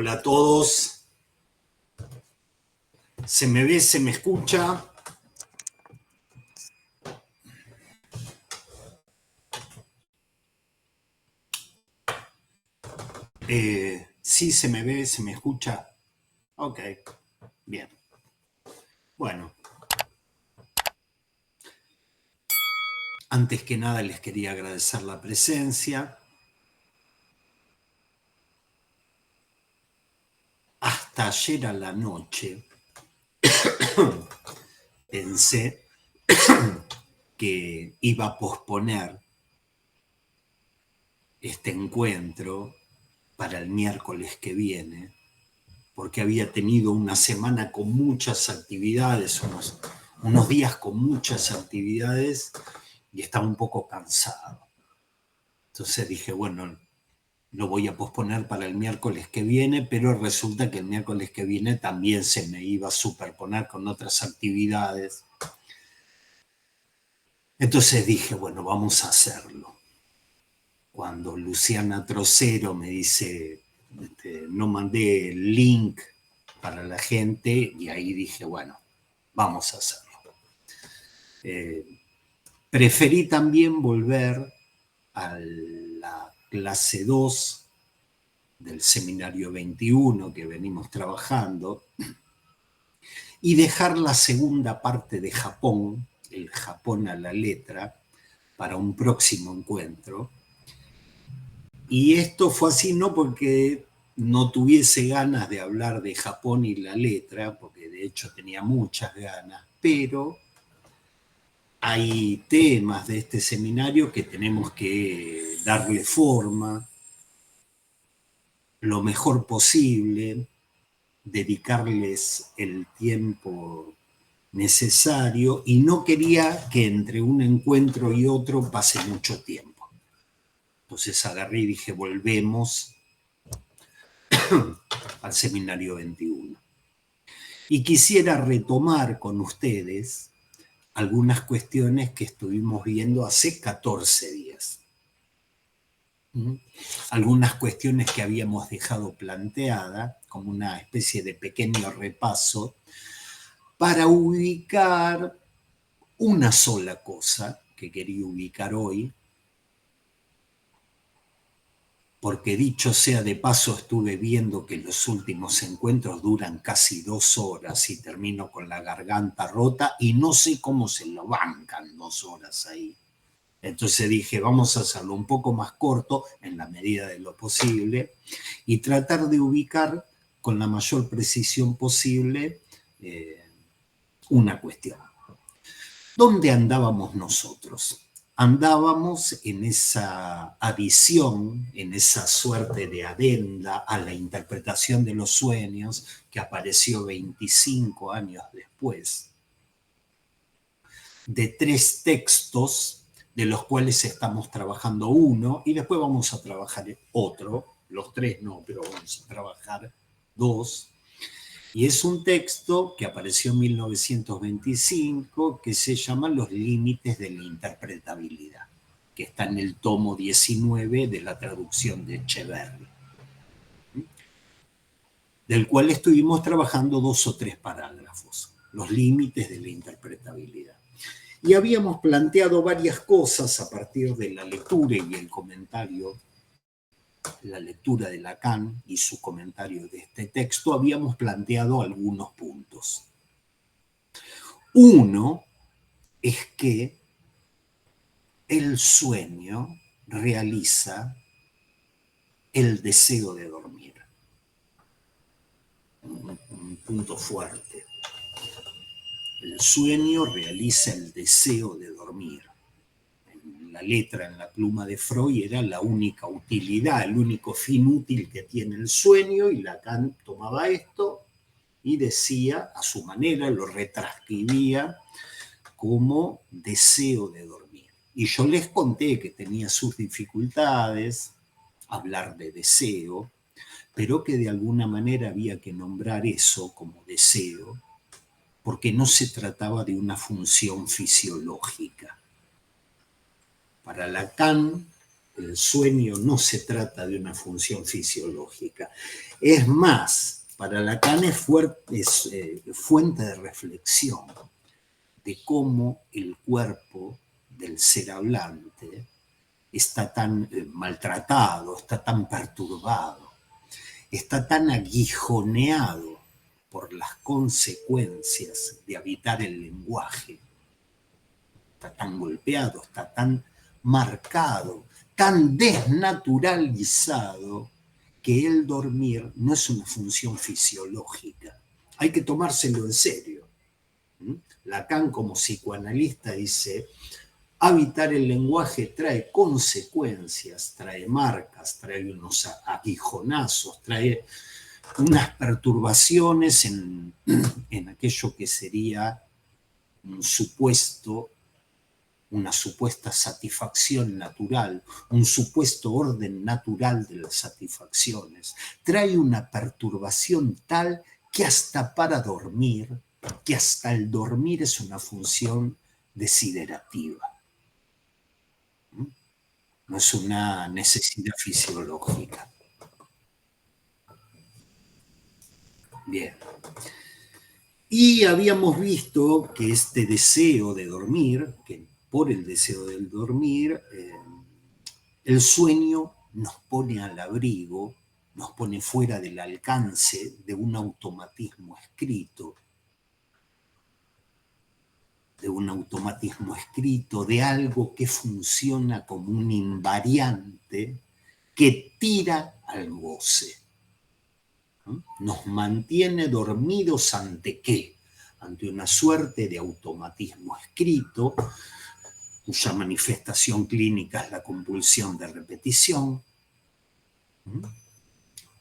Hola a todos. ¿Se me ve? ¿Se me escucha? Sí, se me ve, se me escucha. Ok, bien. Bueno, antes que nada les quería agradecer la presencia. Hasta ayer a la noche pensé que iba a posponer este encuentro para el miércoles que viene, porque había tenido una semana con muchas actividades, unos días con muchas actividades y estaba un poco cansado. Entonces dije, bueno, lo voy a posponer para el miércoles que viene, pero resulta que el miércoles que viene también se me iba a superponer con otras actividades. Entonces dije, bueno, vamos a hacerlo. Cuando Luciana Trocero me dice, no mandé el link para la gente, y ahí dije, bueno, vamos a hacerlo. Preferí también volver a la clase 2 del seminario 21 que venimos trabajando y dejar la segunda parte de Japón, el Japón a la letra, para un próximo encuentro. Y esto fue así no porque no tuviese ganas de hablar de Japón y la letra, porque de hecho tenía muchas ganas, pero hay temas de este seminario que tenemos que darle forma lo mejor posible, dedicarles el tiempo necesario y no quería que entre un encuentro y otro pase mucho tiempo. Entonces agarré y dije, volvemos al seminario 21. Y quisiera retomar con ustedes algunas cuestiones que estuvimos viendo hace 14 días. Algunas cuestiones que habíamos dejado planteadas como una especie de pequeño repaso para ubicar una sola cosa que quería ubicar hoy, porque dicho sea de paso, estuve viendo que los últimos encuentros duran casi 2 horas y termino con la garganta rota y no sé cómo se lo bancan 2 horas ahí. Entonces dije, vamos a hacerlo un poco más corto en la medida de lo posible y tratar de ubicar con la mayor precisión posible una cuestión. ¿Dónde andábamos nosotros? Andábamos en esa adición, en esa suerte de adenda a la interpretación de los sueños que apareció 25 años después, de 3 textos de los cuales estamos trabajando uno y después vamos a trabajar otro, los 3 no, pero vamos a trabajar 2. Y es un texto que apareció en 1925 que se llama Los límites de la interpretabilidad, que está en el tomo 19 de la traducción de Echeverri, del cual estuvimos trabajando 2 o 3 parágrafos, los límites de la interpretabilidad. Y habíamos planteado varias cosas a partir de la lectura y el comentario, la lectura de Lacan y su comentario de este texto, habíamos planteado algunos puntos. Uno es que el sueño realiza el deseo de dormir. Un punto fuerte. El sueño realiza el deseo de dormir. La letra en la pluma de Freud era la única utilidad, el único fin útil que tiene el sueño, y Lacan tomaba esto y decía, a su manera, lo retranscribía como deseo de dormir. Y yo les conté que tenía sus dificultades hablar de deseo, pero que de alguna manera había que nombrar eso como deseo, porque no se trataba de una función fisiológica. Para Lacan, El sueño no se trata de una función fisiológica. Es más, para Lacan es fuente de reflexión de cómo el cuerpo del ser hablante está tan maltratado, está tan perturbado, está tan aguijoneado por las consecuencias de habitar el lenguaje, está tan golpeado, está tan marcado, tan desnaturalizado, que el dormir no es una función fisiológica. Hay que tomárselo en serio. Lacan, como psicoanalista, dice: habitar el lenguaje trae consecuencias, trae marcas, trae unos aguijonazos, trae unas perturbaciones en aquello que sería una supuesta satisfacción natural, un supuesto orden natural de las satisfacciones. Trae una perturbación tal que hasta para dormir, que hasta el dormir es una función desiderativa. No es una necesidad fisiológica. Bien. Y habíamos visto que este deseo de dormir, que por el deseo del dormir, el sueño nos pone al abrigo, nos pone fuera del alcance de un automatismo escrito, de algo que funciona como un invariante que tira al goce. Nos mantiene dormidos ¿ante qué? Ante una suerte de automatismo escrito, cuya manifestación clínica es la compulsión de repetición,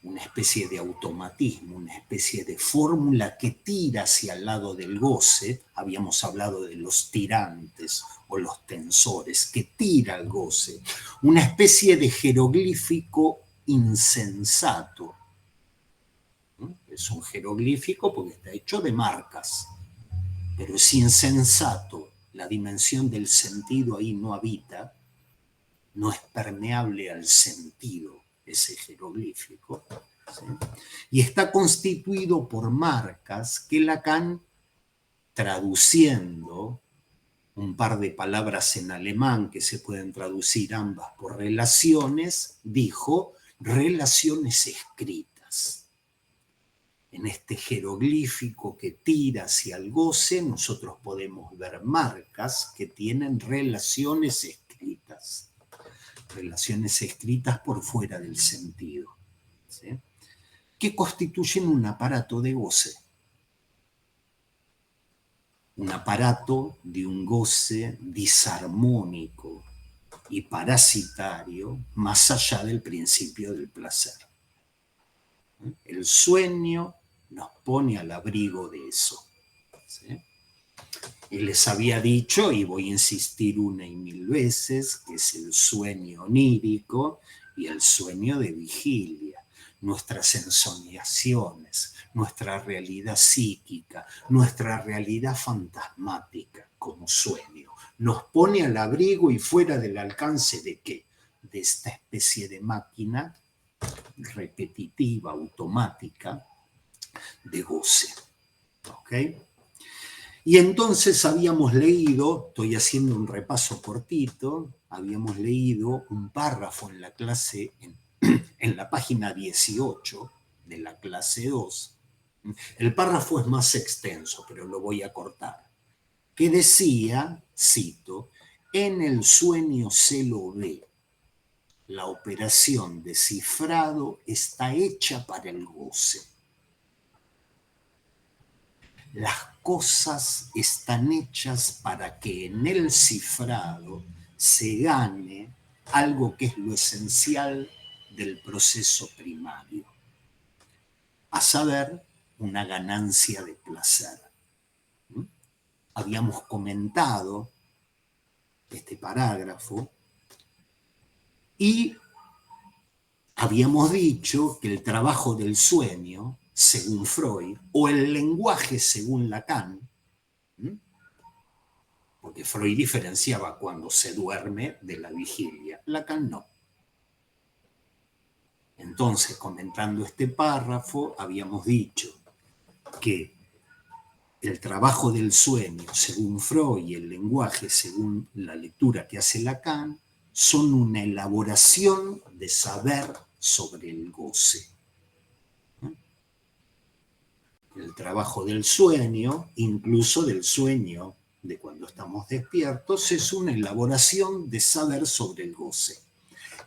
una especie de automatismo, una especie de fórmula que tira hacia el lado del goce. Habíamos hablado de los tirantes o los tensores, que tira al goce, una especie de jeroglífico insensato. Es un jeroglífico porque está hecho de marcas, pero es insensato. La dimensión del sentido ahí no habita, no es permeable al sentido ese jeroglífico, ¿sí? Y está constituido por marcas que Lacan, traduciendo un par de palabras en alemán que se pueden traducir ambas por relaciones, dijo relaciones escritas. En este jeroglífico que tira hacia el goce, nosotros podemos ver marcas que tienen relaciones escritas por fuera del sentido, ¿sí? Que constituyen un aparato de goce, un aparato de un goce disarmónico y parasitario más allá del principio del placer. El sueño nos pone al abrigo de eso, ¿sí? Y les había dicho, y voy a insistir una y mil veces, que es el sueño onírico y el sueño de vigilia. Nuestras ensoñaciones, nuestra realidad psíquica, nuestra realidad fantasmática como sueño, nos pone al abrigo y fuera del alcance ¿de qué? De esta especie de máquina repetitiva, automática, de goce. ¿Ok? Y entonces habíamos leído, estoy haciendo un repaso cortito, habíamos leído un párrafo en la clase, en la página 18 de la clase 2. El párrafo es más extenso, pero lo voy a cortar. Que decía, cito: en el sueño se lo ve. La operación de cifrado está hecha para el goce. Las cosas están hechas para que en el cifrado se gane algo que es lo esencial del proceso primario, a saber, una ganancia de placer. Habíamos comentado este parágrafo y habíamos dicho que el trabajo del sueño, según Freud, o el lenguaje según Lacan, porque Freud diferenciaba cuando se duerme de la vigilia, Lacan no. Entonces, comentando este párrafo, habíamos dicho que el trabajo del sueño, según Freud, y el lenguaje, según la lectura que hace Lacan, son una elaboración de saber sobre el goce. El trabajo del sueño, incluso del sueño de cuando estamos despiertos, es una elaboración de saber sobre el goce.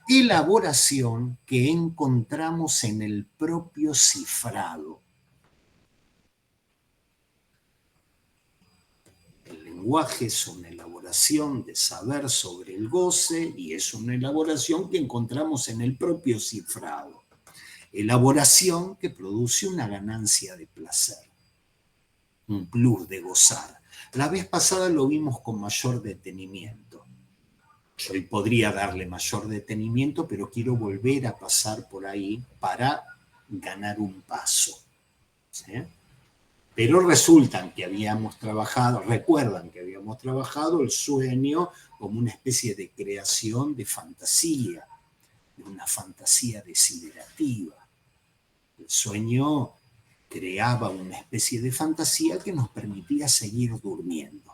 Elaboración que encontramos en el propio cifrado. El lenguaje es una elaboración de saber sobre el goce y es una elaboración que encontramos en el propio cifrado. Elaboración que produce una ganancia de placer, un plus de gozar. La vez pasada lo vimos con mayor detenimiento. Yo hoy podría darle mayor detenimiento, pero quiero volver a pasar por ahí para ganar un paso. ¿Sí? Pero recuerdan que habíamos trabajado el sueño como una especie de creación de fantasía, de una fantasía desiderativa. El sueño creaba una especie de fantasía que nos permitía seguir durmiendo.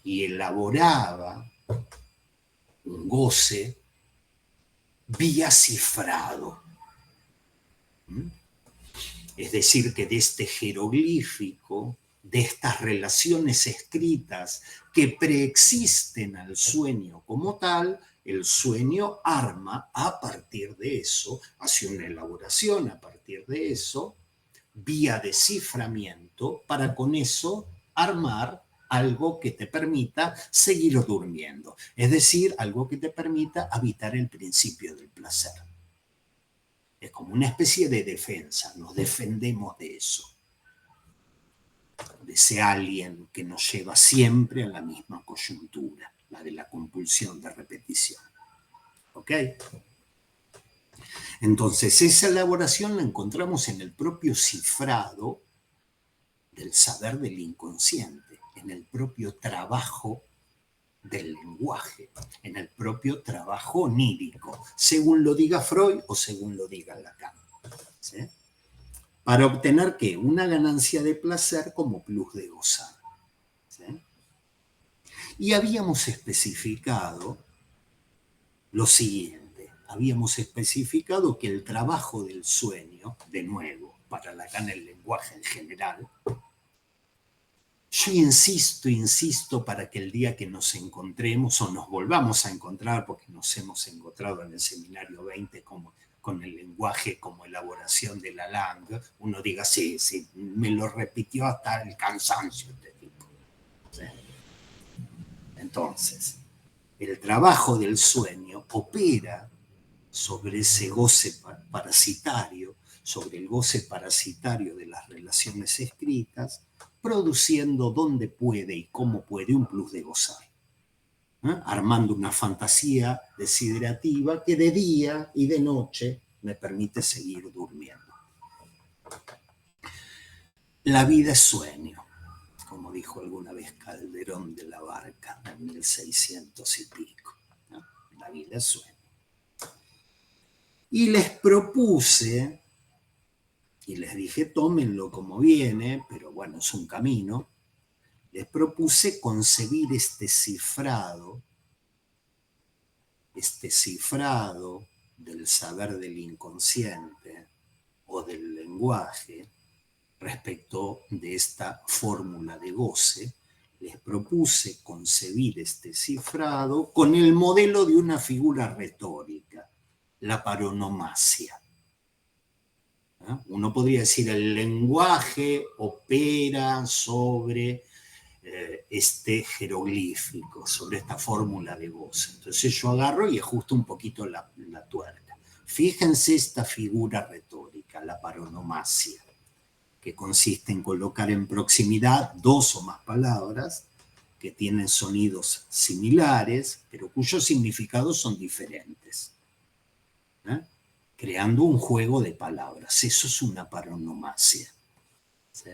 Y elaboraba un goce vía cifrado. Es decir, que de este jeroglífico, de estas relaciones escritas que preexisten al sueño como tal, el sueño arma a partir de eso, hace una elaboración a partir de eso, vía desciframiento, para con eso armar algo que te permita seguir durmiendo. Es decir, algo que te permita habitar el principio del placer. Es como una especie de defensa, nos defendemos de eso, de ese alien que nos lleva siempre a la misma coyuntura, la de la compulsión de repetición. ¿Ok? Entonces, esa elaboración la encontramos en el propio cifrado del saber del inconsciente, en el propio trabajo del lenguaje, en el propio trabajo onírico, según lo diga Freud o según lo diga Lacan. ¿Sí? Para obtener, ¿qué? Una ganancia de placer como plus de gozar. ¿Sí? Y habíamos especificado lo siguiente, habíamos especificado que el trabajo del sueño, de nuevo, para Lacan el lenguaje en general, yo insisto para que el día que nos encontremos o nos volvamos a encontrar, porque nos hemos encontrado en el seminario 20 con el lenguaje como elaboración de Lacan, uno diga, sí, me lo repitió hasta el cansancio este tipo. ¿Sí? Entonces, el trabajo del sueño opera sobre ese goce parasitario, sobre el goce parasitario de las relaciones escritas, produciendo donde puede y cómo puede un plus de gozar. Armando una fantasía desiderativa que de día y de noche me permite seguir durmiendo. La vida es sueño, como dijo alguna vez Calderón de la Barca en 1600 y pico. ¿No? La vida es sueño. Y les propuse, y les dije, tómenlo como viene, pero bueno, es un camino, les propuse concebir este cifrado del saber del inconsciente o del lenguaje respecto de esta fórmula de goce. Les propuse concebir este cifrado con el modelo de una figura retórica, la paronomasia. Uno podría decir, el lenguaje opera sobre este jeroglífico, sobre esta fórmula de goce. Entonces yo agarro y ajusto un poquito la tuerca. Fíjense esta figura retórica, la paronomasia, que consiste en colocar en proximidad dos o más palabras que tienen sonidos similares, pero cuyos significados son diferentes. Creando un juego de palabras. Eso es una paronomasia. ¿Sí?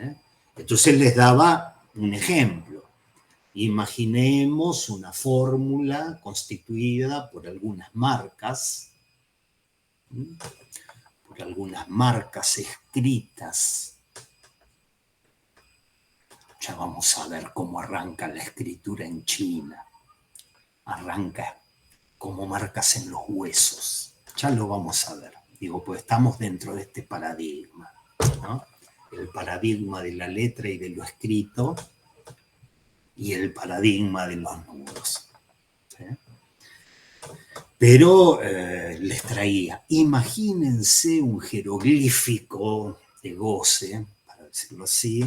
Entonces les daba un ejemplo. Imaginemos una fórmula constituida por algunas marcas, por algunas marcas escritas. Ya vamos a ver cómo arranca la escritura en China. Arranca como marcas en los huesos. Ya lo vamos a ver. Digo, pues estamos dentro de este paradigma, ¿no? El paradigma de la letra y de lo escrito y el paradigma de los nudos. ¿Sí? Pero les traía, imagínense un jeroglífico de goce, para decirlo así,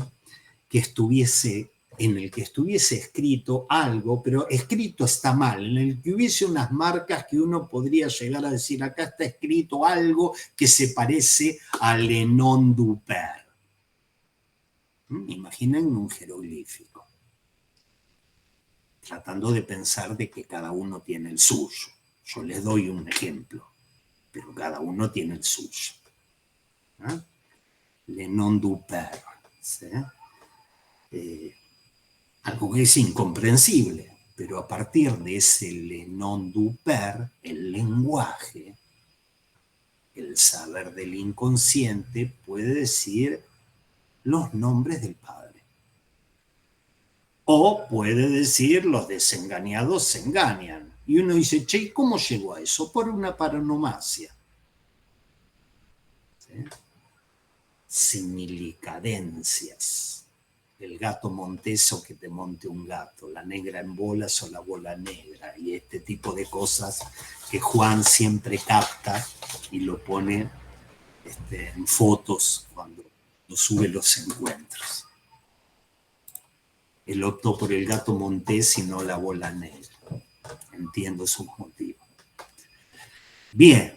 que estuviese, en el que estuviese escrito algo, pero escrito está mal, en el que hubiese unas marcas que uno podría llegar a decir, acá está escrito algo que se parece a Le Nom du Père. Imaginen un jeroglífico, tratando de pensar de que cada uno tiene el suyo. Yo les doy un ejemplo, pero cada uno tiene el suyo. ¿Eh? Le Nom du Père. ¿Sí? Algo que es incomprensible, pero a partir de ese Le Nom du Père, el lenguaje, el saber del inconsciente, puede decir los nombres del Padre. O puede decir los desengañados se engañan. Y uno dice, che, ¿cómo llegó a eso? Por una paronomasia. ¿Sí? Similicadencias. El gato monteso que te monte un gato, la negra en bolas o la bola negra, y este tipo de cosas que Juan siempre capta y lo pone en fotos cuando sube los encuentros. Él optó por el gato montés y no la bola negra. Entiendo sus motivos. Bien,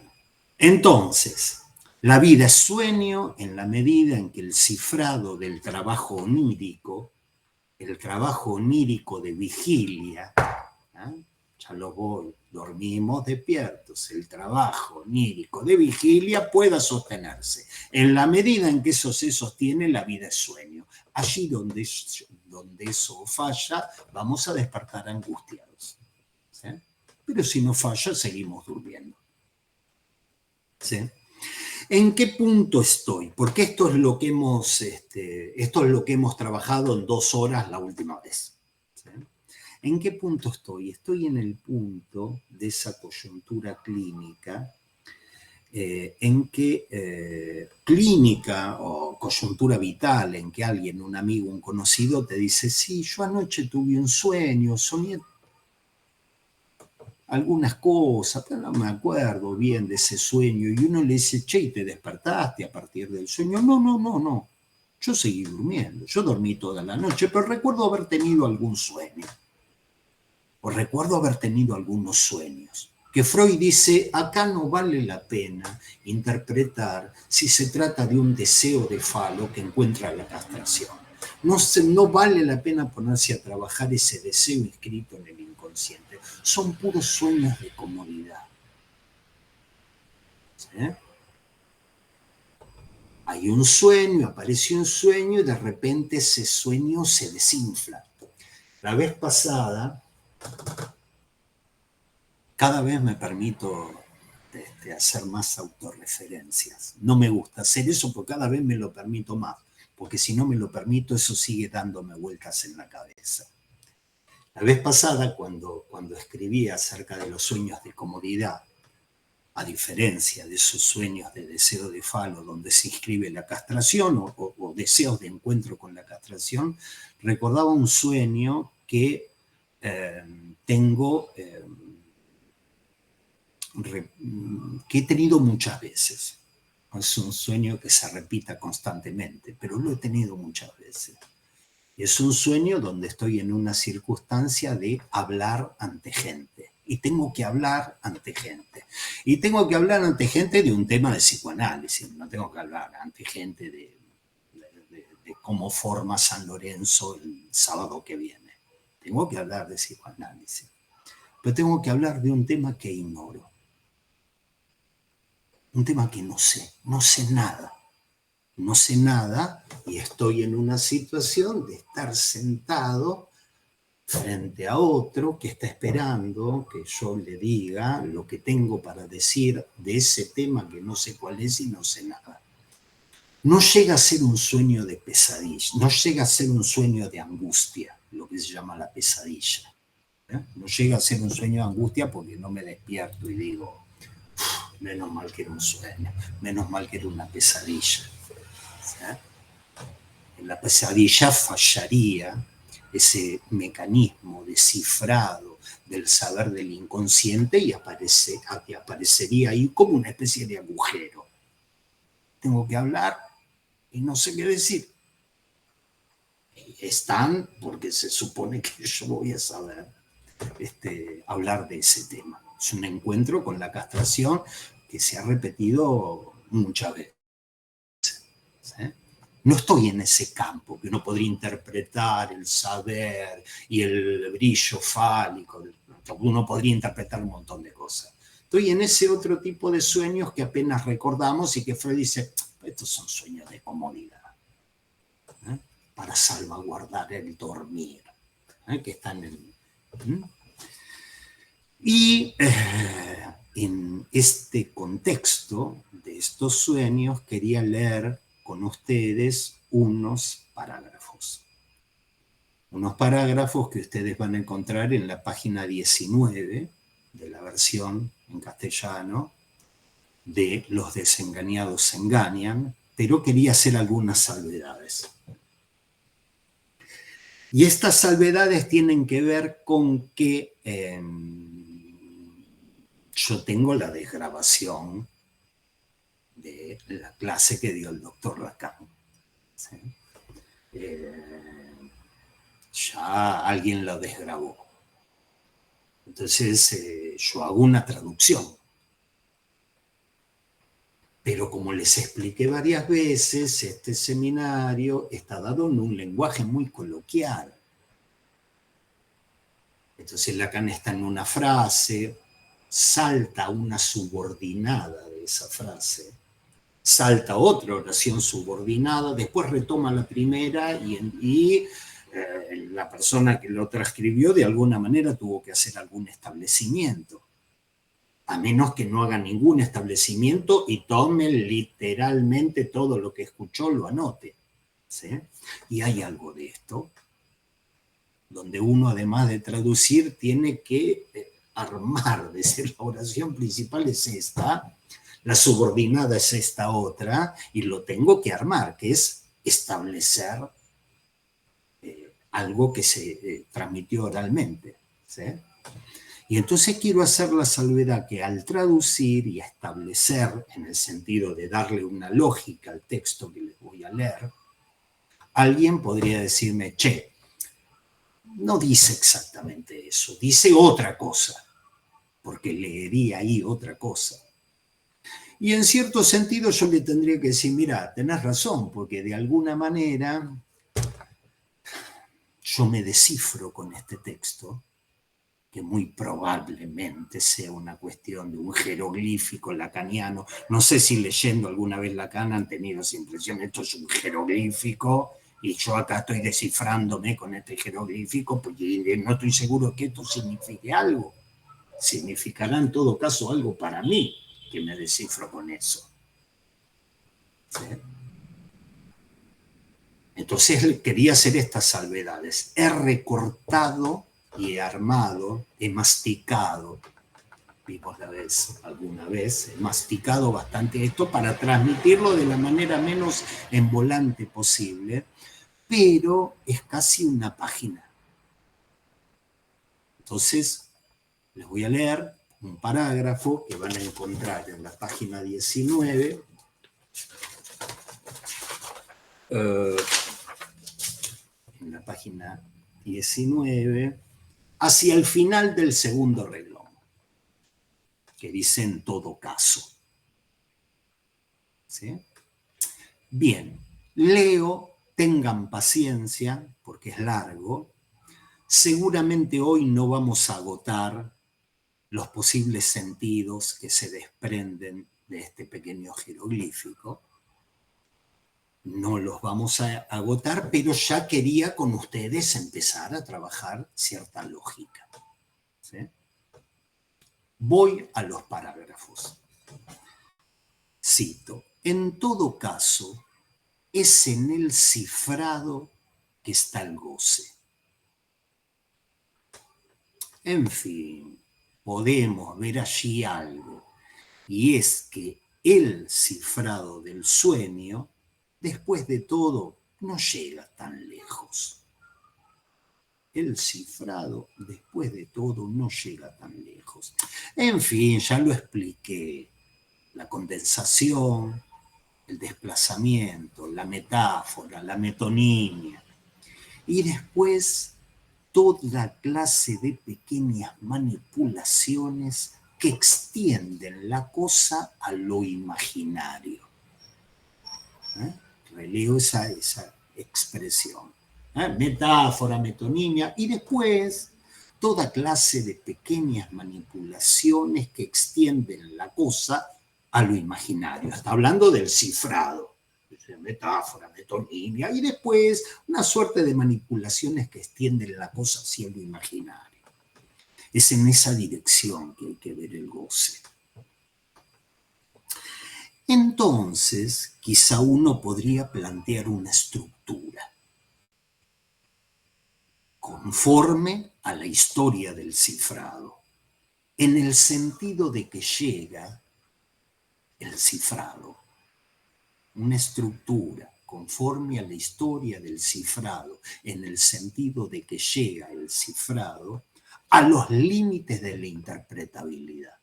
entonces, la vida es sueño en la medida en que el cifrado del trabajo onírico, el trabajo onírico de vigilia, ¿eh? Ya lo voy, dormimos despiertos, el trabajo onírico de vigilia pueda sostenerse. En la medida en que eso se sostiene, la vida es sueño. Allí donde eso falla, vamos a despertar angustiados. ¿Sí? Pero si no falla, seguimos durmiendo. ¿Sí? ¿En qué punto estoy? Porque esto es lo que hemos trabajado en 2 horas la última vez. ¿Sí? ¿En qué punto estoy? Estoy en el punto de esa coyuntura clínica en que clínica o coyuntura vital, en que alguien, un amigo, un conocido te dice, sí, yo anoche tuve un sueño, soñé algunas cosas, pero no me acuerdo bien de ese sueño, y uno le dice, che, ¿te despertaste a partir del sueño? No, yo seguí durmiendo, yo dormí toda la noche, pero recuerdo haber tenido algún sueño, o recuerdo haber tenido algunos sueños. Que Freud dice, acá no vale la pena interpretar si se trata de un deseo de falo que encuentra la castración. No vale la pena ponerse a trabajar ese deseo inscrito en el inconsciente. Son puros sueños de comodidad. ¿Sí? Hay un sueño, aparece un sueño y de repente ese sueño se desinfla. La vez pasada, cada vez me permito hacer más autorreferencias. No me gusta hacer eso porque cada vez me lo permito más, porque si no me lo permito, eso sigue dándome vueltas en la cabeza. La vez pasada, cuando escribí acerca de los sueños de comodidad, a diferencia de esos sueños de deseo de falo, donde se inscribe la castración o deseos de encuentro con la castración, recordaba un sueño que tengo... que he tenido muchas veces. Es un sueño que se repita constantemente, pero lo he tenido muchas veces. Es un sueño donde estoy en una circunstancia de hablar ante gente. Y tengo que hablar ante gente. Y tengo que hablar ante gente de un tema de psicoanálisis. No tengo que hablar ante gente de cómo forma San Lorenzo el sábado que viene. Tengo que hablar de psicoanálisis. Pero tengo que hablar de un tema que ignoro. Un tema que no sé nada. No sé nada y estoy en una situación de estar sentado frente a otro que está esperando que yo le diga lo que tengo para decir de ese tema que no sé cuál es y no sé nada. No llega a ser un sueño de pesadilla, no llega a ser un sueño de angustia, lo que se llama la pesadilla. No llega a ser un sueño de angustia porque no me despierto y digo, menos mal que era un sueño, menos mal que era una pesadilla. ¿Sí? En la pesadilla fallaría ese mecanismo descifrado del saber del inconsciente y aparecería ahí como una especie de agujero. Tengo que hablar y no sé qué decir. Están porque se supone que yo voy a saber hablar de ese tema. Es un encuentro con la castración que se ha repetido muchas veces. ¿Sí? No estoy en ese campo que uno podría interpretar el saber y el brillo fálico. Uno podría interpretar un montón de cosas. Estoy en ese otro tipo de sueños que apenas recordamos y que Freud dice, estos son sueños de comodidad, ¿eh? Para salvaguardar el dormir, que están en... Y en este contexto de estos sueños quería leer con ustedes unos parágrafos. Unos parágrafos que ustedes van a encontrar en la página 19 de la versión en castellano de Los desengañados se engañan, pero quería hacer algunas salvedades. Y estas salvedades tienen que ver con que yo tengo la desgrabación de la clase que dio el doctor Lacan. ¿Sí? Ya alguien lo desgrabó. Entonces yo hago una traducción. Pero como les expliqué varias veces, este seminario está dado en un lenguaje muy coloquial. Entonces Lacan está en una frase, salta una subordinada de esa frase, salta otra oración subordinada, después retoma la primera y la persona que lo transcribió de alguna manera tuvo que hacer algún establecimiento, a menos que no haga ningún establecimiento y tome literalmente todo lo que escuchó, lo anote. ¿Sí? Y hay algo de esto, donde uno además de traducir tiene que armar, desde la oración principal es esta, la subordinada es esta otra, y lo tengo que armar, que es establecer algo que se transmitió oralmente. ¿Sí? Y entonces quiero hacer la salvedad que al traducir y establecer, en el sentido de darle una lógica al texto que les voy a leer, alguien podría decirme, che, no dice exactamente eso, dice otra cosa, porque leería ahí otra cosa. Y en cierto sentido yo le tendría que decir, mira, tenés razón, porque de alguna manera yo me descifro con este texto, que muy probablemente sea una cuestión de un jeroglífico lacaniano. No sé si leyendo alguna vez Lacan han tenido esa impresión, esto es un jeroglífico, y yo acá estoy descifrándome con este jeroglífico, porque no estoy seguro que esto signifique algo. Significará en todo caso algo para mí, que me descifro con eso. ¿Sí? Entonces quería hacer estas salvedades. He recortado y he armado, he masticado, vimos alguna vez, he masticado bastante esto para transmitirlo de la manera menos envolante posible, pero es casi una página. Entonces, les voy a leer un parágrafo que van a encontrar en la página 19, en la página 19, hacia el final del segundo renglón, que dice en todo caso. ¿Sí? Bien, leo, tengan paciencia, porque es largo. Seguramente hoy no vamos a agotar los posibles sentidos que se desprenden de este pequeño jeroglífico. No los vamos a agotar, pero ya quería con ustedes empezar a trabajar cierta lógica. ¿Sí? Voy a los parágrafos. Cito, en todo caso, es en el cifrado que está el goce. En fin, podemos ver allí algo, y es que el cifrado del sueño, después de todo, no llega tan lejos. El cifrado, después de todo, no llega tan lejos. En fin, ya lo expliqué. La condensación, el desplazamiento, la metáfora, la metonimia. Y después toda clase de pequeñas manipulaciones que extienden la cosa a lo imaginario. Releo esa expresión. Metáfora, metonimia, y después toda clase de pequeñas manipulaciones que extienden la cosa a lo imaginario. Está hablando del cifrado, metáfora, metonimia, y después una suerte de manipulaciones que extienden la cosa hacia lo imaginario. Es en esa dirección que hay que ver el goce. Entonces, quizá uno podría plantear una estructura conforme a la historia del cifrado, en el sentido de que llega el cifrado, una estructura conforme a la historia del cifrado, en el sentido de que llega el cifrado a los límites de la interpretabilidad.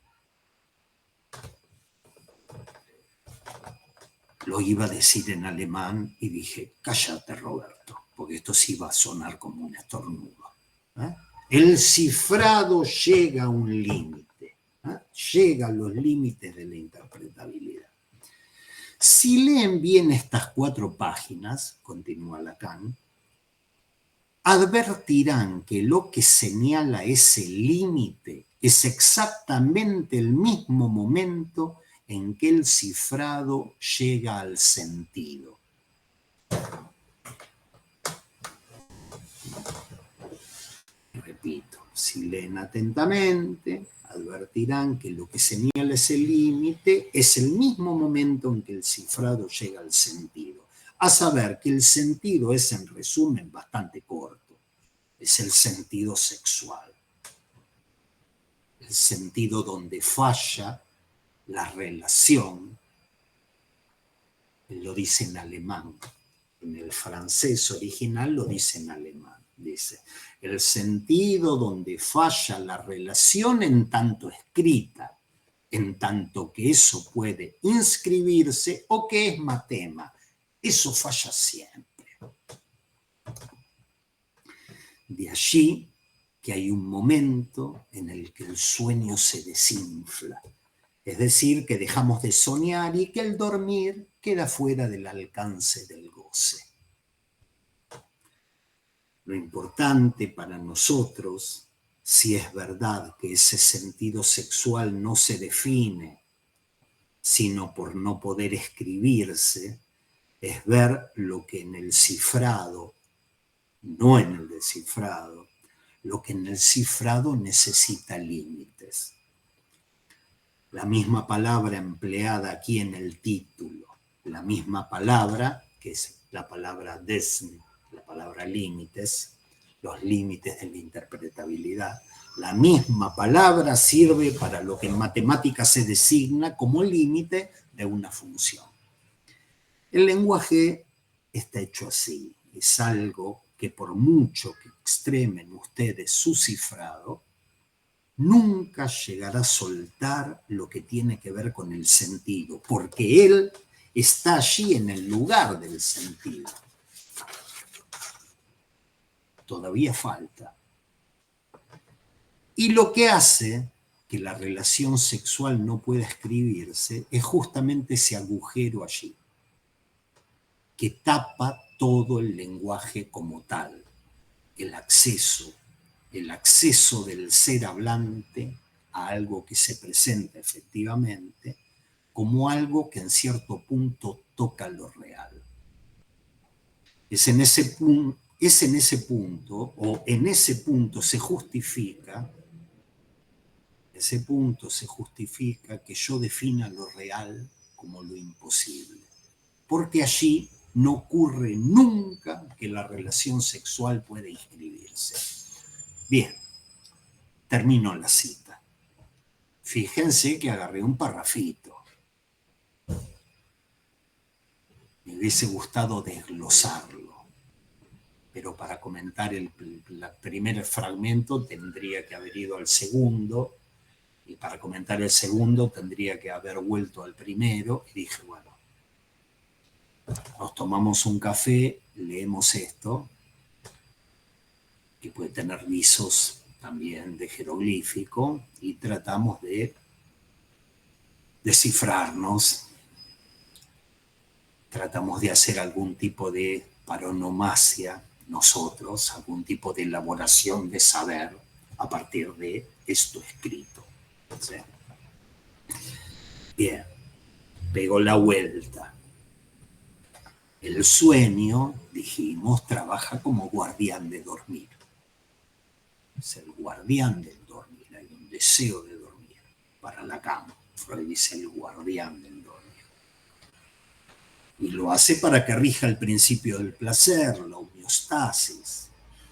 Lo iba a decir en alemán y dije, cállate, Roberto, porque esto sí va a sonar como un estornudo. El cifrado llega a un límite, llega a los límites de la interpretabilidad. Si leen bien estas 4 páginas, continúa Lacan, advertirán que lo que señala ese límite es exactamente el mismo momento en que el cifrado llega al sentido. Repito, si leen atentamente, advertirán que lo que señala ese límite es el mismo momento en que el cifrado llega al sentido. A saber que el sentido es, en resumen, bastante corto. Es el sentido sexual. El sentido donde falla la relación, lo dice en alemán, en el francés original lo dice en alemán, dice, el sentido donde falla la relación en tanto escrita, en tanto que eso puede inscribirse o que es matema, eso falla siempre. De allí que hay un momento en el que el sueño se desinfla. Es decir, que dejamos de soñar y que el dormir queda fuera del alcance del goce. Lo importante para nosotros, si es verdad que ese sentido sexual no se define, sino por no poder escribirse, es ver lo que en el cifrado, no en el descifrado, lo que en el cifrado necesita límites. La misma palabra empleada aquí en el título, la misma palabra, que es la palabra Grenzen, la palabra límites, los límites de la interpretabilidad, la misma palabra sirve para lo que en matemáticas se designa como límite de una función. El lenguaje está hecho así, es algo que por mucho que extremen ustedes su cifrado, nunca llegará a soltar lo que tiene que ver con el sentido, porque él está allí en el lugar del sentido. Todavía falta. Y lo que hace que la relación sexual no pueda escribirse es justamente ese agujero allí, que tapa todo el lenguaje como tal, el acceso del ser hablante a algo que se presenta efectivamente como algo que en cierto punto toca lo real. O en ese punto se justifica, que yo defina lo real como lo imposible. Porque allí no ocurre nunca que la relación sexual pueda inscribirse. Bien, termino la cita. Fíjense que agarré un parrafito. Me hubiese gustado desglosarlo, pero para comentar el primer fragmento tendría que haber ido al segundo, y para comentar el segundo tendría que haber vuelto al primero, y dije, bueno, nos tomamos un café, leemos esto, que puede tener visos también de jeroglífico, y tratamos de descifrarnos, tratamos de hacer algún tipo de paronomasia nosotros, algún tipo de elaboración de saber a partir de esto escrito. ¿Sí? Bien, pegó la vuelta. El sueño, dijimos, trabaja como guardián de dormir. Es el guardián del dormir, hay un deseo de dormir para Lacan. Freud dice el guardián del dormir. Y lo hace para que rija el principio del placer, la homeostasis,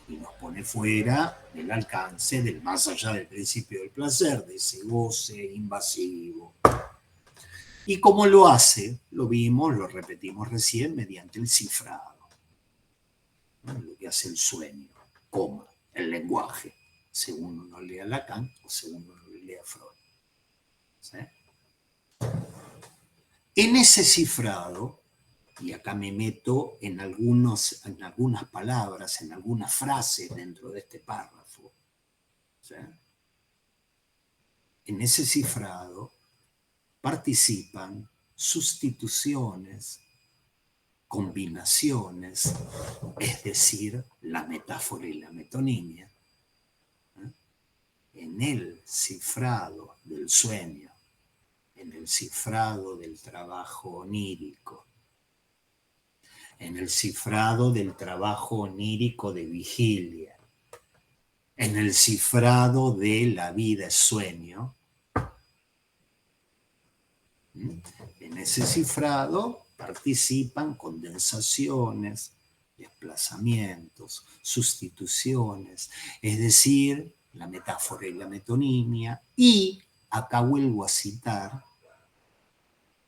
y nos pone fuera del alcance, del más allá del principio del placer, de ese goce invasivo. Y como lo hace, lo vimos, lo repetimos recién, mediante el cifrado. ¿No? Lo que hace el sueño, coma, el lenguaje, según uno lea Lacan o según uno lea Freud. ¿Sí? En ese cifrado, y acá me meto en algunas palabras, en algunas frases dentro de este párrafo, ¿sí? En ese cifrado participan sustituciones, combinaciones, es decir, la metáfora y la metonimia. En el cifrado del sueño, en el cifrado del trabajo onírico, en el cifrado del trabajo onírico de vigilia, en el cifrado de la vida es sueño. En ese cifrado participan condensaciones, desplazamientos, sustituciones, es decir, la metáfora y la metonimia, y acá vuelvo a citar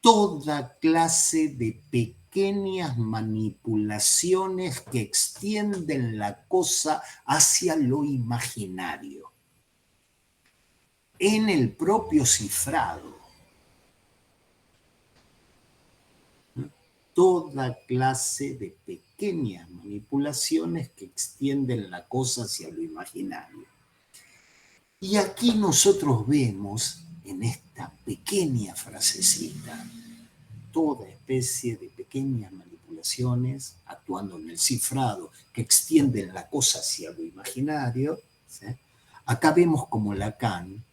toda clase de pequeñas manipulaciones que extienden la cosa hacia lo imaginario. En el propio cifrado, toda clase de pequeñas manipulaciones que extienden la cosa hacia lo imaginario. Y aquí nosotros vemos en esta pequeña frasecita toda especie de pequeñas manipulaciones actuando en el cifrado que extienden la cosa hacia lo imaginario. ¿Sí? Acá vemos como Lacan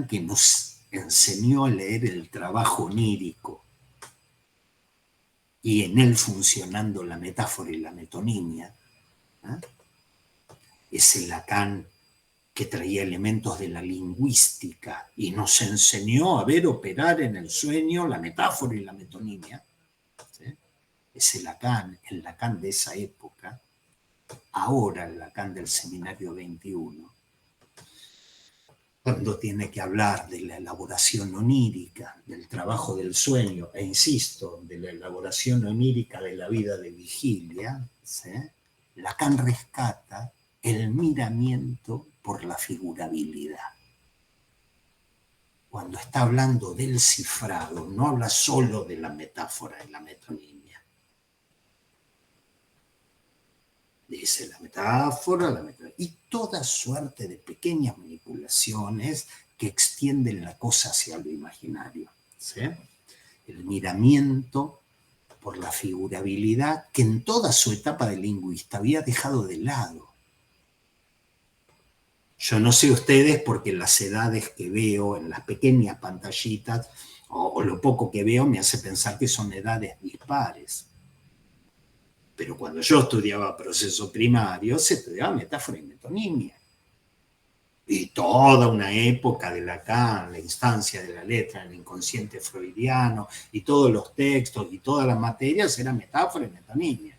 que nos enseñó a leer el trabajo onírico y en él funcionando la metáfora y la metonimia, ¿eh? Ese Lacan que traía elementos de la lingüística y nos enseñó a ver operar en el sueño la metáfora y la metonimia. ¿Sí? Ese Lacan, el Lacan de esa época, ahora el Lacan del Seminario 21, cuando tiene que hablar de la elaboración onírica, del trabajo del sueño, e insisto, de la elaboración onírica de la vida de vigilia, ¿sí? Lacan rescata el miramiento por la figurabilidad. Cuando está hablando del cifrado, no habla solo de la metáfora y la metonimia. Dice la metáfora, y toda suerte de pequeñas manipulaciones que extienden la cosa hacia lo imaginario. ¿Sí? El miramiento por la figurabilidad que en toda su etapa de lingüista había dejado de lado. Yo no sé ustedes, porque las edades que veo en las pequeñas pantallitas, o lo poco que veo, me hace pensar que son edades dispares. Pero cuando yo estudiaba proceso primario, se estudiaba metáfora y metonimia. Y toda una época de Lacan, la instancia de la letra, el inconsciente freudiano, y todos los textos y todas las materias eran metáfora y metonimia.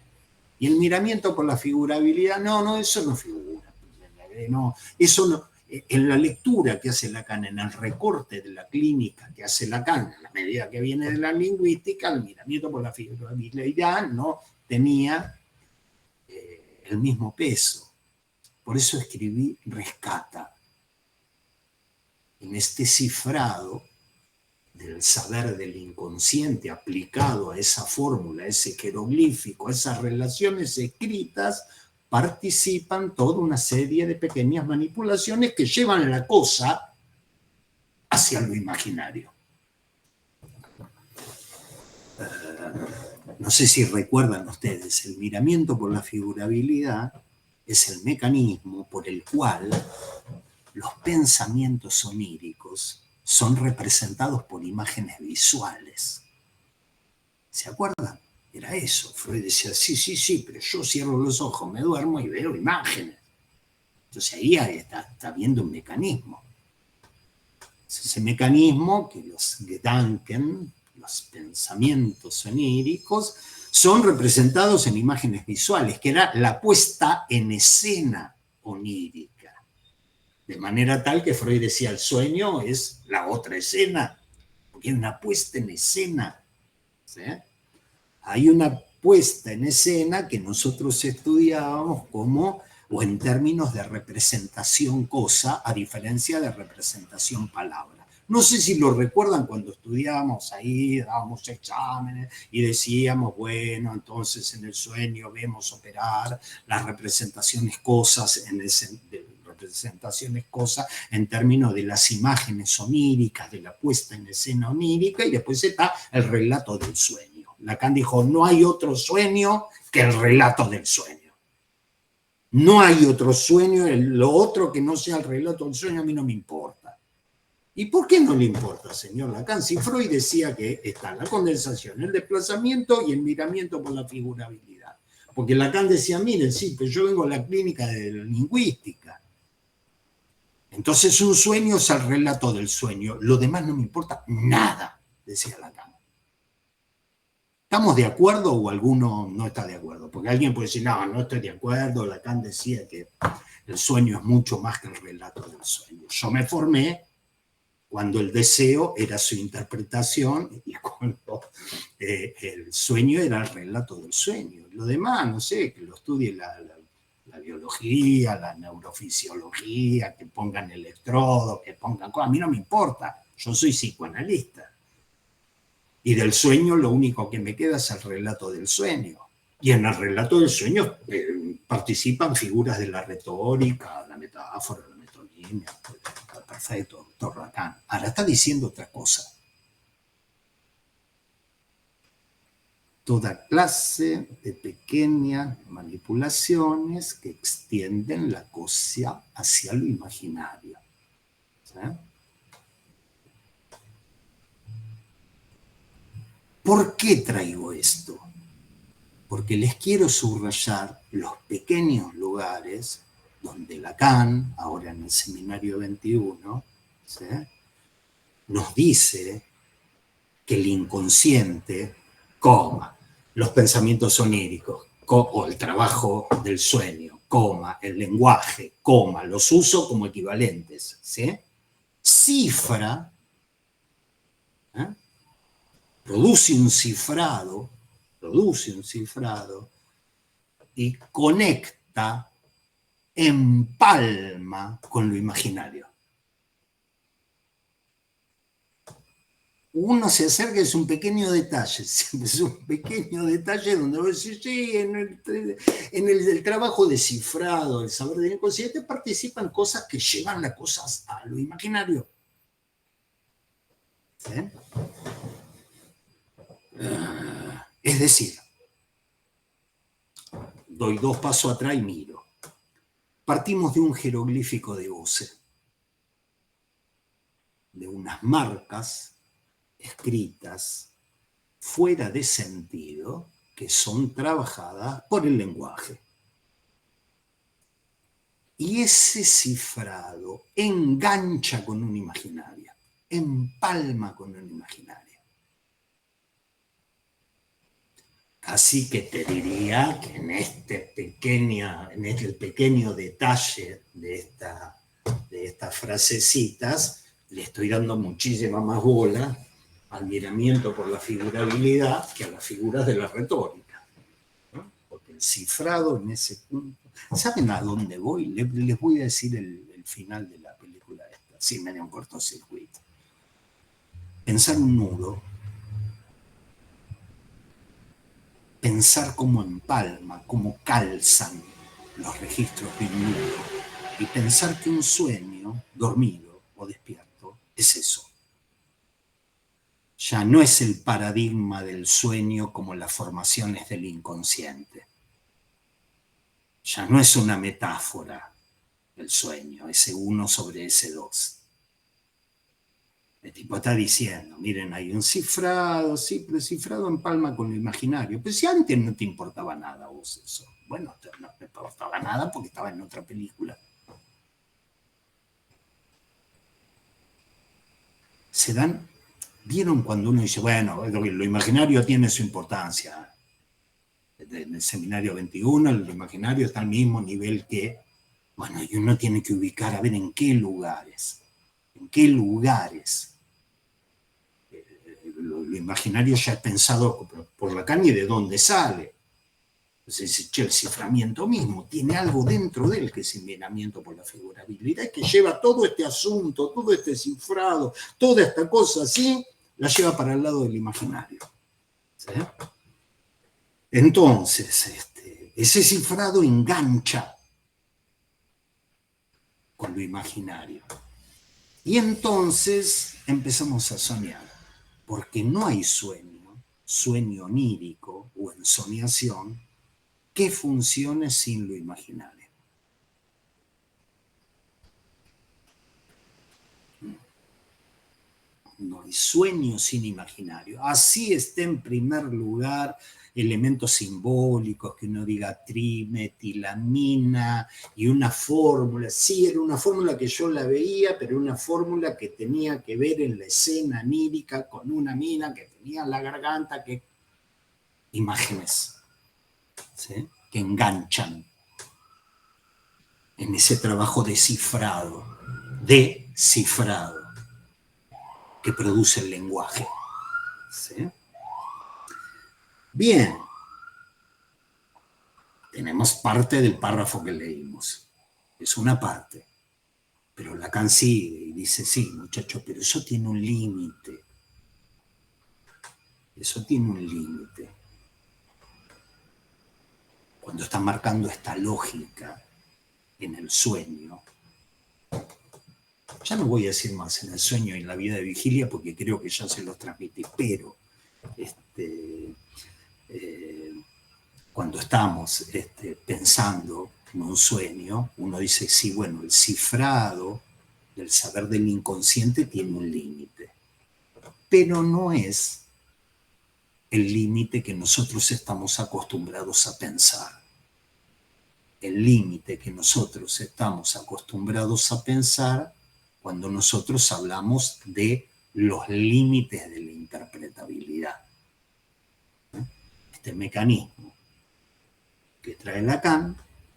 Y el miramiento por la figurabilidad, no, eso no figura. No, eso no. En la lectura que hace Lacan, en el recorte de la clínica que hace Lacan, en la medida que viene de la lingüística, el miramiento por la figurabilidad no tenía el mismo peso. Por eso escribí Rescata. En este cifrado del saber del inconsciente aplicado a esa fórmula, a ese jeroglífico, a esas relaciones escritas, participan toda una serie de pequeñas manipulaciones que llevan la cosa hacia lo imaginario. No sé si recuerdan ustedes, el miramiento por la figurabilidad es el mecanismo por el cual los pensamientos oníricos son representados por imágenes visuales. ¿Se acuerdan? Era eso. Freud decía, sí, pero yo cierro los ojos, me duermo y veo imágenes. Entonces ahí está viendo un mecanismo. Es ese mecanismo que los Gedanken, los pensamientos oníricos, son representados en imágenes visuales, que era la puesta en escena onírica. De manera tal que Freud decía, el sueño es la otra escena, porque hay una puesta en escena. ¿Sí? Hay una puesta en escena que nosotros estudiábamos como, o en términos de representación cosa, a diferencia de representación palabra. No sé si lo recuerdan cuando estudiábamos ahí, dábamos exámenes y decíamos, bueno, entonces en el sueño vemos operar las representaciones cosas en términos de las imágenes oníricas, de la puesta en escena onírica, y después está el relato del sueño. Lacan dijo, no hay otro sueño que el relato del sueño. No hay otro sueño, lo otro que no sea el relato del sueño a mí no me importa. ¿Y por qué no le importa, señor Lacan? Si Freud decía que está la condensación, el desplazamiento y el miramiento por la figurabilidad. Porque Lacan decía, miren, sí, pero yo vengo a la clínica de la lingüística. Entonces un sueño es el relato del sueño. Lo demás no me importa nada, decía Lacan. ¿Estamos de acuerdo o alguno no está de acuerdo? Porque alguien puede decir, no estoy de acuerdo, Lacan decía que el sueño es mucho más que el relato del sueño. Yo me formé cuando el deseo era su interpretación y cuando el sueño era el relato del sueño. Lo demás, no sé, que lo estudie la biología, la neurofisiología, que pongan electrodos, que pongan cosas. A mí no me importa, yo soy psicoanalista. Y del sueño lo único que me queda es el relato del sueño. Y en el relato del sueño participan figuras de la retórica, la metáfora, la metonimia. Perfecto, doctor Lacan. Ahora está diciendo otra cosa. Toda clase de pequeñas manipulaciones que extienden la cosa hacia lo imaginario. ¿Sí? ¿Por qué traigo esto? Porque les quiero subrayar los pequeños lugares donde Lacan, ahora en el seminario 21, ¿sí?, nos dice que el inconsciente, coma, los pensamientos oníricos, o el trabajo del sueño, coma, el lenguaje, coma, los uso como equivalentes, ¿sí?, cifra, produce un cifrado y conecta, empalma con lo imaginario. Uno se acerca, es un pequeño detalle, es un pequeño detalle donde vos decís, sí, en el trabajo de cifrado, el saber del inconsciente, participan cosas que llevan las cosas a lo imaginario. ¿Sí? Es decir, doy 2 pasos atrás y miro. Partimos de un jeroglífico de voce, de unas marcas escritas fuera de sentido que son trabajadas por el lenguaje. Y ese cifrado engancha con un imaginario, empalma con un imaginario. Así que te diría que en el pequeño detalle de estas frasecitas, le estoy dando muchísima más bola al miramiento por la figurabilidad que a las figuras de la retórica, ¿no? Porque el cifrado en ese punto... ¿Saben a dónde voy? Les voy a decir el final de la película esta, así medio un cortocircuito. Pensar un nudo, pensar cómo empalma, cómo calzan los registros de un nudo, y pensar que un sueño, dormido o despierto, es eso. Ya no es el paradigma del sueño como las formaciones del inconsciente. Ya no es una metáfora el sueño, ese 1 sobre ese 2. El tipo está diciendo, miren, hay un cifrado, sí, pero el cifrado empalma con lo imaginario. Pero si antes no te importaba nada vos eso. Bueno, no me importaba nada porque estaba en otra película. Se dan, ¿vieron cuando uno dice, bueno, lo imaginario tiene su importancia? En el seminario 21, el imaginario está al mismo nivel que, bueno, y uno tiene que ubicar, a ver, en qué lugares lo imaginario ya es pensado por Lacan y de dónde sale. Entonces, el ciframiento mismo tiene algo dentro de él que es envenenamiento por la figurabilidad, que lleva todo este asunto, todo este cifrado, toda esta cosa así, la lleva para el lado del imaginario. ¿Sí? Entonces, ese cifrado engancha con lo imaginario. Y entonces empezamos a soñar, porque no hay sueño onírico o ensoñación, que funcione sin lo imaginario. No hay sueño sin imaginario. Así está en primer lugar elementos simbólicos, que uno diga trimetilamina y una fórmula. Sí, era una fórmula que yo la veía, pero una fórmula que tenía que ver en la escena anírica con una mina que tenía en la garganta, que imágenes, ¿sí?, que enganchan en ese trabajo de cifrado que produce el lenguaje. ¿Sí? Bien, tenemos parte del párrafo que leímos. Es una parte. Pero Lacan sigue y dice, sí, muchacho, pero eso tiene un límite. Eso tiene un límite. Cuando está marcando esta lógica en el sueño, ya no voy a decir más en el sueño y en la vida de vigilia porque creo que ya se los transmití, pero cuando estamos pensando en un sueño, uno dice, sí, bueno, el cifrado del saber del inconsciente tiene un límite, pero no es el límite que nosotros estamos acostumbrados a pensar. El límite que nosotros estamos acostumbrados a pensar cuando nosotros hablamos de los límites de la interpretabilidad. Este mecanismo que trae Lacan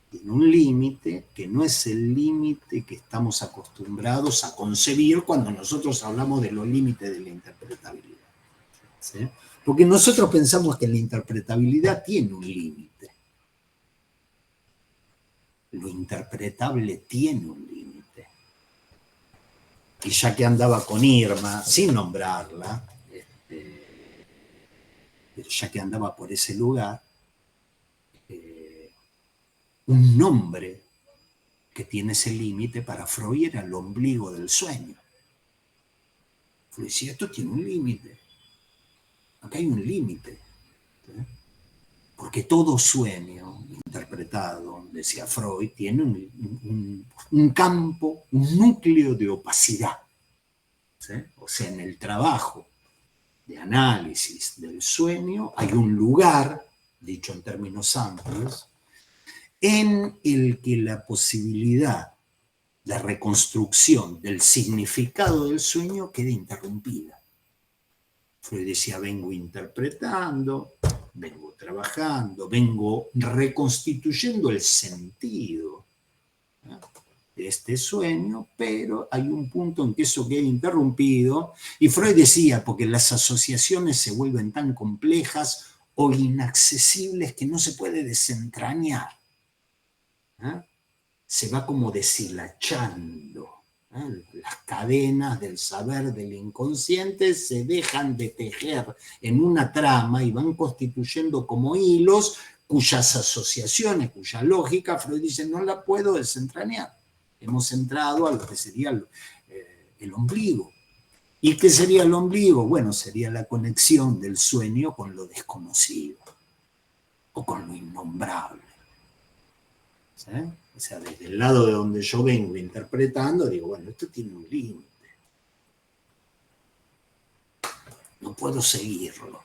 tiene un límite que no es el límite que estamos acostumbrados a concebir cuando nosotros hablamos de los límites de la interpretabilidad. ¿Sí? Porque nosotros pensamos que la interpretabilidad tiene un límite. Lo interpretable tiene un límite. Y ya que andaba con Irma, sin nombrarla, pero ya que andaba por ese lugar, un nombre que tiene ese límite para Freud era el ombligo del sueño. Freud decía, esto tiene un límite. Acá hay un límite. ¿Sí? Porque todo sueño interpretado, decía Freud, tiene un campo, un núcleo de opacidad. ¿Sí? O sea, en el trabajo de análisis del sueño hay un lugar dicho en términos amplios, en el que la posibilidad de reconstrucción del significado del sueño queda interrumpida. Freud decía, vengo interpretando, vengo trabajando, vengo reconstituyendo el sentido de este sueño, pero hay un punto en que eso queda interrumpido, y Freud decía, porque las asociaciones se vuelven tan complejas o inaccesibles que no se puede desentrañar. Se va como deshilachando. Las cadenas del saber del inconsciente se dejan de tejer en una trama y van constituyendo como hilos cuyas asociaciones, cuya lógica, Freud dice, no la puedo desentrañar. Hemos entrado a lo que sería el ombligo. ¿Y qué sería el ombligo? Bueno, sería la conexión del sueño con lo desconocido o con lo innombrable. ¿Sí? O sea, desde el lado de donde yo vengo interpretando, digo, bueno, esto tiene un límite. No puedo seguirlo.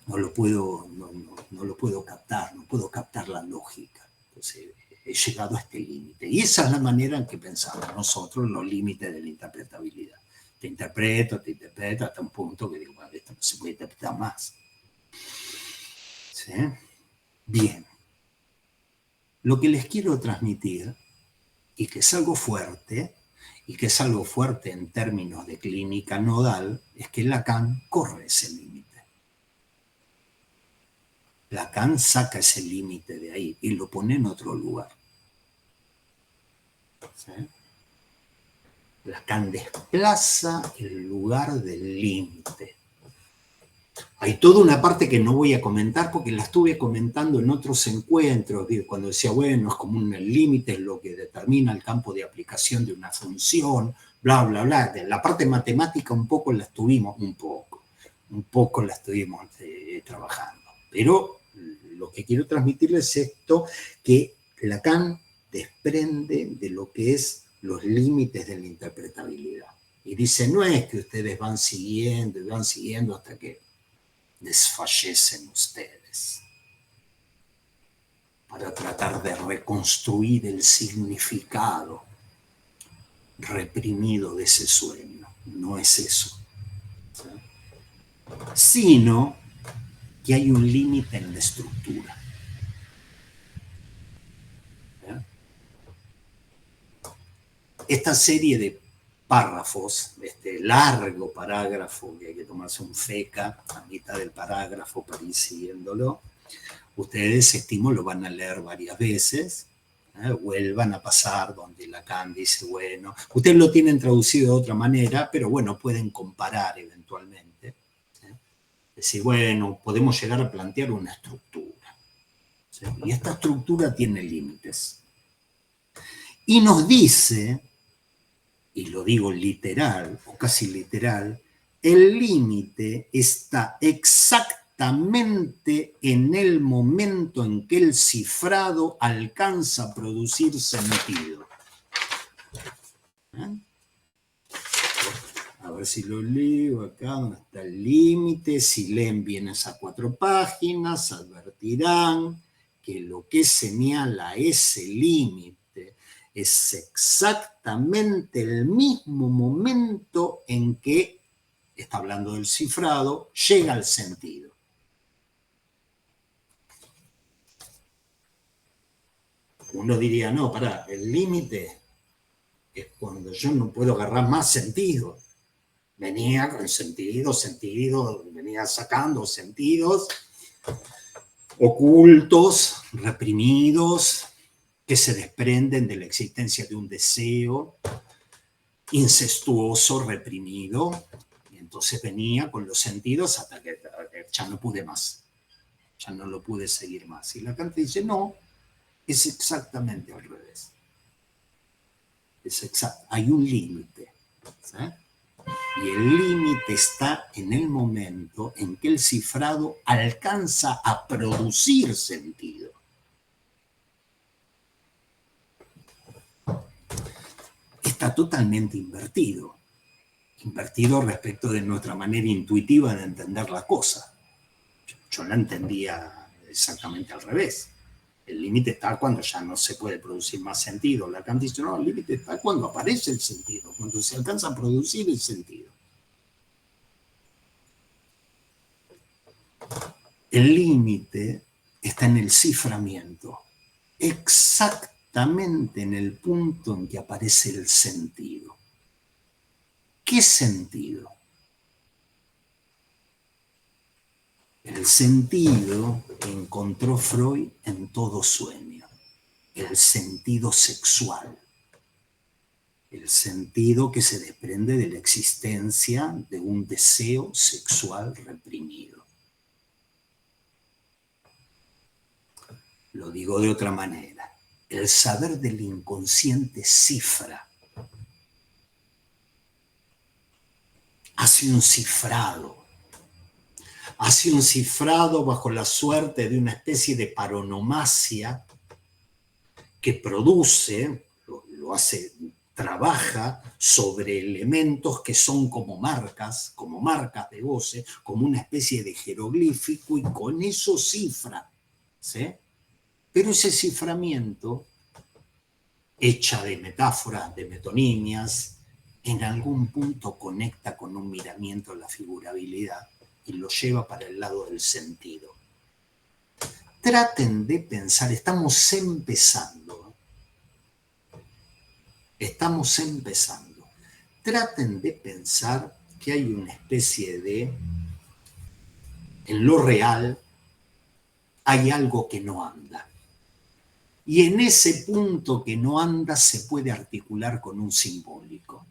No lo puedo captar, no puedo captar la lógica. Entonces, he llegado a este límite. Y esa es la manera en que pensamos nosotros los límites de la interpretabilidad. Te interpreto hasta un punto que digo, bueno, esto no se puede interpretar más. ¿Sí? Bien. Lo que les quiero transmitir, y que es algo fuerte, en términos de clínica nodal, es que Lacan corre ese límite. Lacan saca ese límite de ahí y lo pone en otro lugar. ¿Sí? Lacan desplaza el lugar del límite. Hay toda una parte que no voy a comentar porque la estuve comentando en otros encuentros, cuando decía, bueno, es como un límite, es lo que determina el campo de aplicación de una función, bla, bla, bla. La parte matemática un poco la estuvimos trabajando. Pero lo que quiero transmitirles es esto, que Lacan desprende de lo que es los límites de la interpretabilidad. Y dice, no es que ustedes van siguiendo hasta que desfallecen ustedes para tratar de reconstruir el significado reprimido de ese sueño. No es eso. ¿Sí? Sino que hay un límite en la estructura. ¿Sí? Esta serie de párrafos, este largo parágrafo, que hay que tomarse un feca a mitad del parágrafo para ir siguiéndolo, ustedes, estimo, lo van a leer varias veces, vuelvan a pasar donde Lacan dice, bueno, ustedes lo tienen traducido de otra manera, pero bueno, pueden comparar eventualmente. ¿Sí? Decir, bueno, podemos llegar a plantear una estructura. ¿Sí? Y esta estructura tiene límites. Y nos dice, y lo digo literal, o casi literal, el límite está exactamente en el momento en que el cifrado alcanza a producir sentido. A ver si lo leo acá, donde está el límite. Si leen bien esas 4 páginas, advertirán que lo que señala ese límite es exactamente el mismo momento en que, está hablando del cifrado, llega al sentido. Uno diría, no, pará, el límite es cuando yo no puedo agarrar más sentido. Venía con sentido, venía sacando sentidos ocultos, reprimidos, que se desprenden de la existencia de un deseo incestuoso, reprimido, y entonces venía con los sentidos hasta que ya no pude más, ya no lo pude seguir más. Y Lacan dice, no, es exactamente al revés. Hay un límite, ¿sí? Y el límite está en el momento en que el cifrado alcanza a producir sentido. Está totalmente invertido. invertido respecto de nuestra manera intuitiva de entender la cosa. Yo la entendía exactamente al revés. El límite está cuando ya no se puede producir más sentido. Lacan dice, no, el límite está cuando aparece el sentido, cuando se alcanza a producir el sentido. El límite está en el ciframiento, exactamente en el punto en que aparece el sentido. ¿Qué sentido? El sentido que encontró Freud en todo sueño, el sentido sexual, el sentido que se desprende de la existencia de un deseo sexual reprimido. Lo digo de otra manera, el saber del inconsciente cifra, hace un cifrado bajo la suerte de una especie de paronomasia que produce, lo hace, trabaja sobre elementos que son como marcas de voce, como una especie de jeroglífico, y con eso cifra, ¿sí? Pero ese ciframiento, hecha de metáforas, de metonimias, en algún punto conecta con un miramiento a la figurabilidad y lo lleva para el lado del sentido. Traten de pensar, estamos empezando. Traten de pensar que hay una especie de, en lo real, hay algo que no anda. Y en ese punto que no anda se puede articular con un simbólico.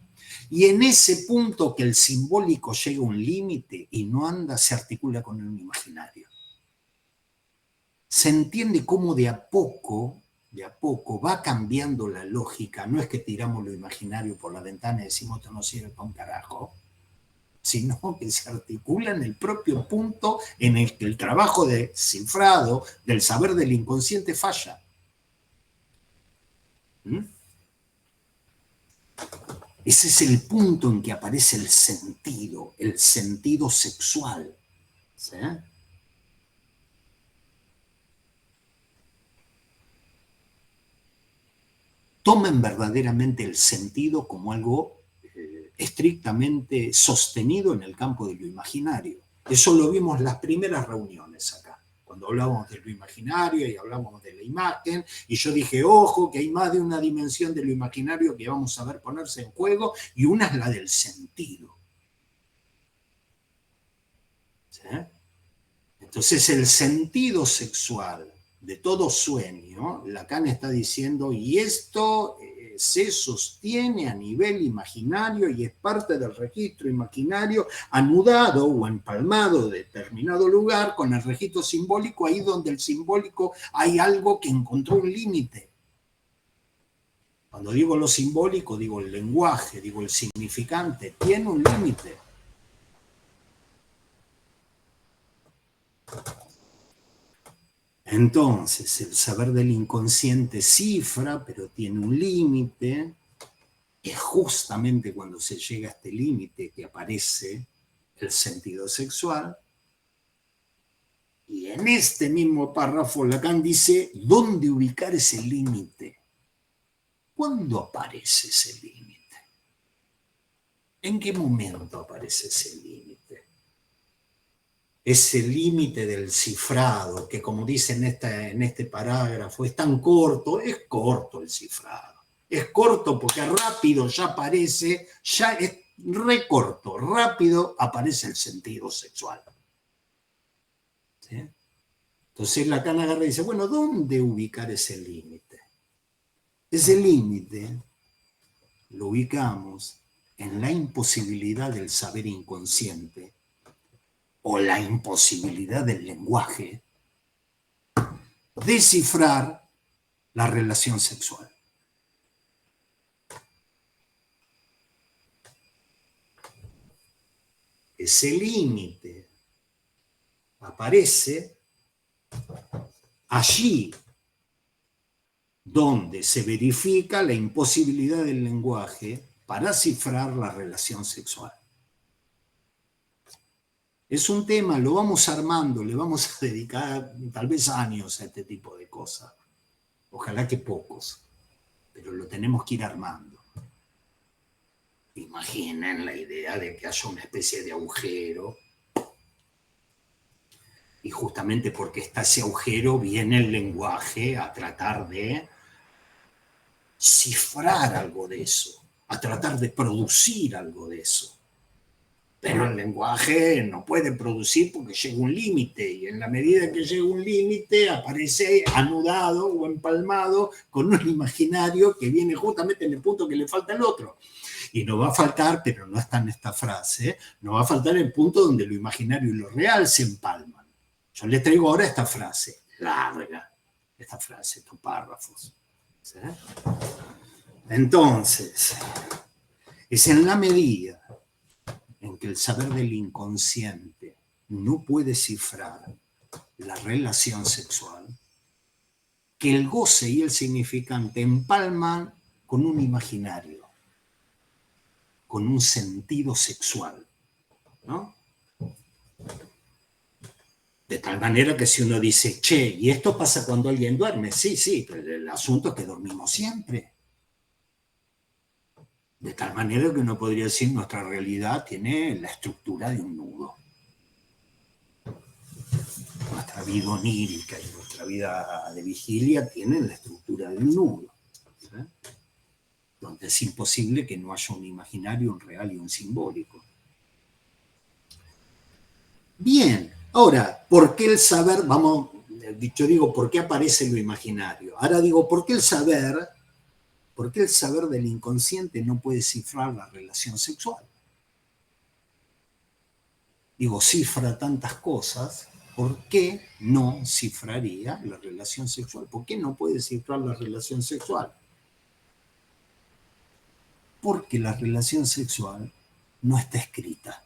Y en ese punto que el simbólico llega a un límite y no anda, se articula con un imaginario. Se entiende cómo de a poco va cambiando la lógica. No es que tiramos lo imaginario por la ventana y decimos esto no sirve para un carajo, sino que se articula en el propio punto en el que el trabajo de cifrado del saber del inconsciente falla. Ese es el punto en que aparece el sentido sexual. ¿Sí? Tomen verdaderamente el sentido como algo estrictamente sostenido en el campo de lo imaginario. Eso lo vimos en las primeras reuniones acá, cuando hablábamos de lo imaginario y hablábamos de la imagen, y yo dije, ojo, que hay más de una dimensión de lo imaginario que vamos a ver ponerse en juego, y una es la del sentido. ¿Sí? Entonces el sentido sexual de todo sueño, Lacan está diciendo, y esto se sostiene a nivel imaginario y es parte del registro imaginario anudado o empalmado de determinado lugar con el registro simbólico, ahí donde el simbólico hay algo que encontró un límite. Cuando digo lo simbólico, digo el lenguaje, digo el significante, tiene un límite. Entonces, el saber del inconsciente cifra, pero tiene un límite. Es justamente cuando se llega a este límite que aparece el sentido sexual. Y en este mismo párrafo Lacan dice, ¿dónde ubicar ese límite? ¿Cuándo aparece ese límite? ¿En qué momento aparece ese límite? Ese límite del cifrado, que como dice en este parágrafo, es tan corto, es corto el cifrado. Es corto porque rápido ya aparece, ya es recorto, rápido aparece el sentido sexual. ¿Sí? Entonces Lacan agarra y dice, bueno, ¿dónde ubicar ese límite? Ese límite lo ubicamos en la imposibilidad del saber inconsciente o la imposibilidad del lenguaje descifrar la relación sexual. Ese límite aparece allí donde se verifica la imposibilidad del lenguaje para cifrar la relación sexual. Es un tema, lo vamos armando, le vamos a dedicar tal vez años a este tipo de cosas. Ojalá que pocos, pero lo tenemos que ir armando. Imaginen la idea de que haya una especie de agujero, y justamente porque está ese agujero viene el lenguaje a tratar de cifrar algo de eso, a tratar de producir algo de eso. Pero el lenguaje no puede producir porque llega un límite, y en la medida que llega un límite aparece anudado o empalmado con un imaginario que viene justamente en el punto que le falta al otro. Y no va a faltar, pero no está en esta frase, no va a faltar el punto donde lo imaginario y lo real se empalman. Yo les traigo ahora esta frase, larga, esta frase, estos párrafos. ¿Sí? Entonces, es en la medida en que el saber del inconsciente no puede cifrar la relación sexual, que el goce y el significante empalman con un imaginario, con un sentido sexual, ¿no? De tal manera que si uno dice, che, ¿y esto pasa cuando alguien duerme? Sí, sí, pero el asunto es que dormimos siempre. De tal manera que uno podría decir, nuestra realidad tiene la estructura de un nudo. Nuestra vida onírica y nuestra vida de vigilia tienen la estructura de un nudo, ¿sí? Donde es imposible que no haya un imaginario, un real y un simbólico. Bien, ahora, ¿por qué el saber? Vamos, yo digo, ¿por qué aparece lo imaginario? Ahora digo, ¿por qué el saber del inconsciente no puede cifrar la relación sexual? Digo, cifra tantas cosas, ¿por qué no cifraría la relación sexual? ¿Por qué no puede cifrar la relación sexual? Porque la relación sexual no está escrita.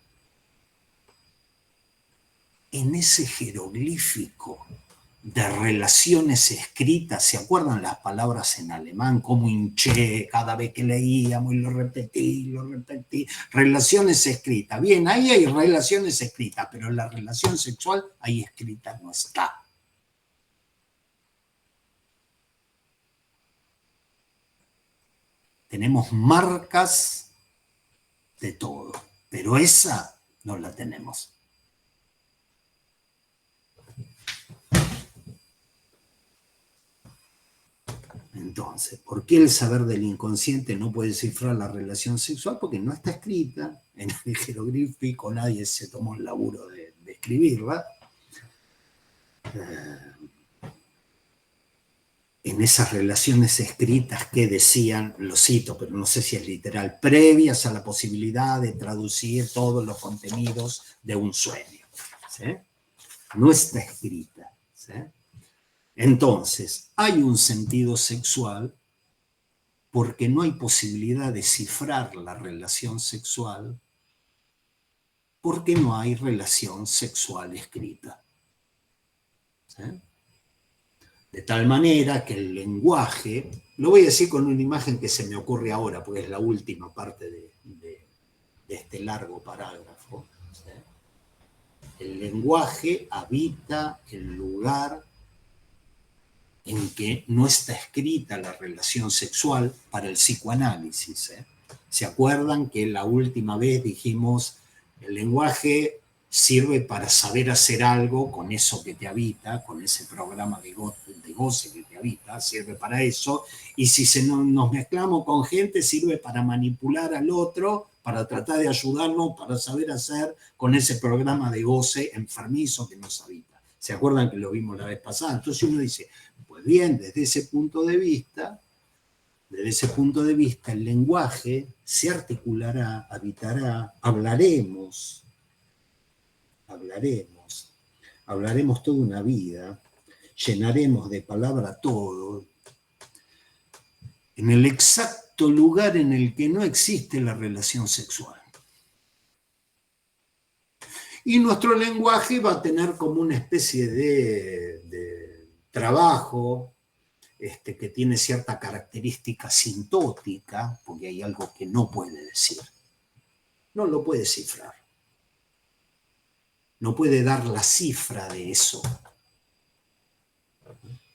En ese jeroglífico de relaciones escritas, ¿se acuerdan las palabras en alemán? Como hinché cada vez que leíamos y lo repetí, relaciones escritas. Bien, ahí hay relaciones escritas, pero la relación sexual ahí escrita no está. Tenemos marcas de todo, pero esa no la tenemos. Entonces, ¿por qué el saber del inconsciente no puede cifrar la relación sexual? Porque no está escrita en el jeroglífico, nadie se tomó el laburo de escribirla. En esas relaciones escritas que decían, lo cito, pero no sé si es literal, previas a la posibilidad de traducir todos los contenidos de un sueño. ¿Sí? No está escrita. ¿Sí? Entonces, hay un sentido sexual porque no hay posibilidad de cifrar la relación sexual, porque no hay relación sexual escrita. ¿Sí? De tal manera que el lenguaje, lo voy a decir con una imagen que se me ocurre ahora, porque es la última parte de este largo parágrafo. ¿Sí? El lenguaje habita el lugar en que no está escrita la relación sexual para el psicoanálisis. ¿Se acuerdan que la última vez dijimos el lenguaje sirve para saber hacer algo con eso que te habita, con ese programa de goce que te habita, sirve para eso, y si nos mezclamos con gente, sirve para manipular al otro, para tratar de ayudarnos, para saber hacer con ese programa de goce enfermizo que nos habita. ¿Se acuerdan que lo vimos la vez pasada? Entonces uno dice, pues bien, desde ese punto de vista, el lenguaje se articulará, habitará, hablaremos toda una vida, llenaremos de palabra todo, en el exacto lugar en el que no existe la relación sexual. Y nuestro lenguaje va a tener como una especie de trabajo que tiene cierta característica sintótica, porque hay algo que no puede decir. No lo puede cifrar. no puede dar la cifra de eso.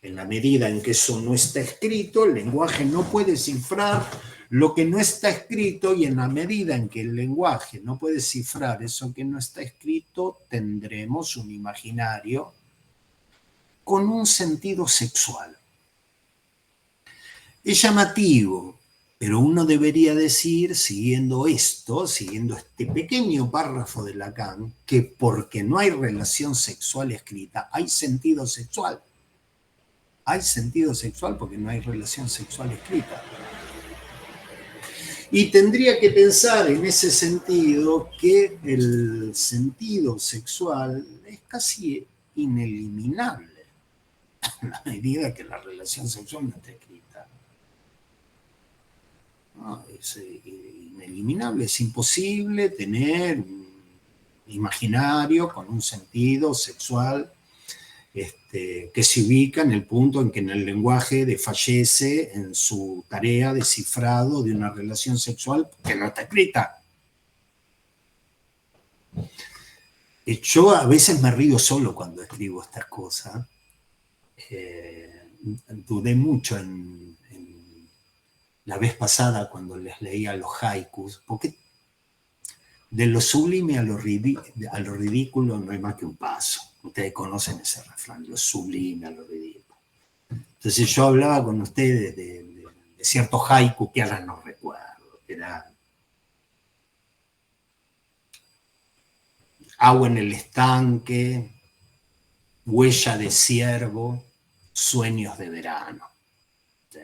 En la medida en que eso no está escrito, el lenguaje no puede cifrar lo que no está escrito, y en la medida en que el lenguaje no puede cifrar eso que no está escrito, tendremos un imaginario con un sentido sexual. Es llamativo, pero uno debería decir, siguiendo este pequeño párrafo de Lacan, que porque no hay relación sexual escrita, hay sentido sexual. Hay sentido sexual porque no hay relación sexual escrita. Y tendría que pensar en ese sentido que el sentido sexual es casi ineliminable en la medida que la relación sexual no está escrita. No, es ineliminable, es imposible tener un imaginario con un sentido sexual que se ubica en el punto en que en el lenguaje desfallece en su tarea de cifrado de una relación sexual que no está escrita. Yo a veces me río solo cuando escribo estas cosas. Dudé mucho en la vez pasada cuando les leía los haikus, porque de lo sublime a lo ridículo no hay más que un paso. Ustedes conocen ese refrán, lo sublime a lo ridículo. Entonces yo hablaba con ustedes de cierto haiku que ahora no recuerdo, que era agua en el estanque, huella de ciervo, sueños de verano. ¿Sí?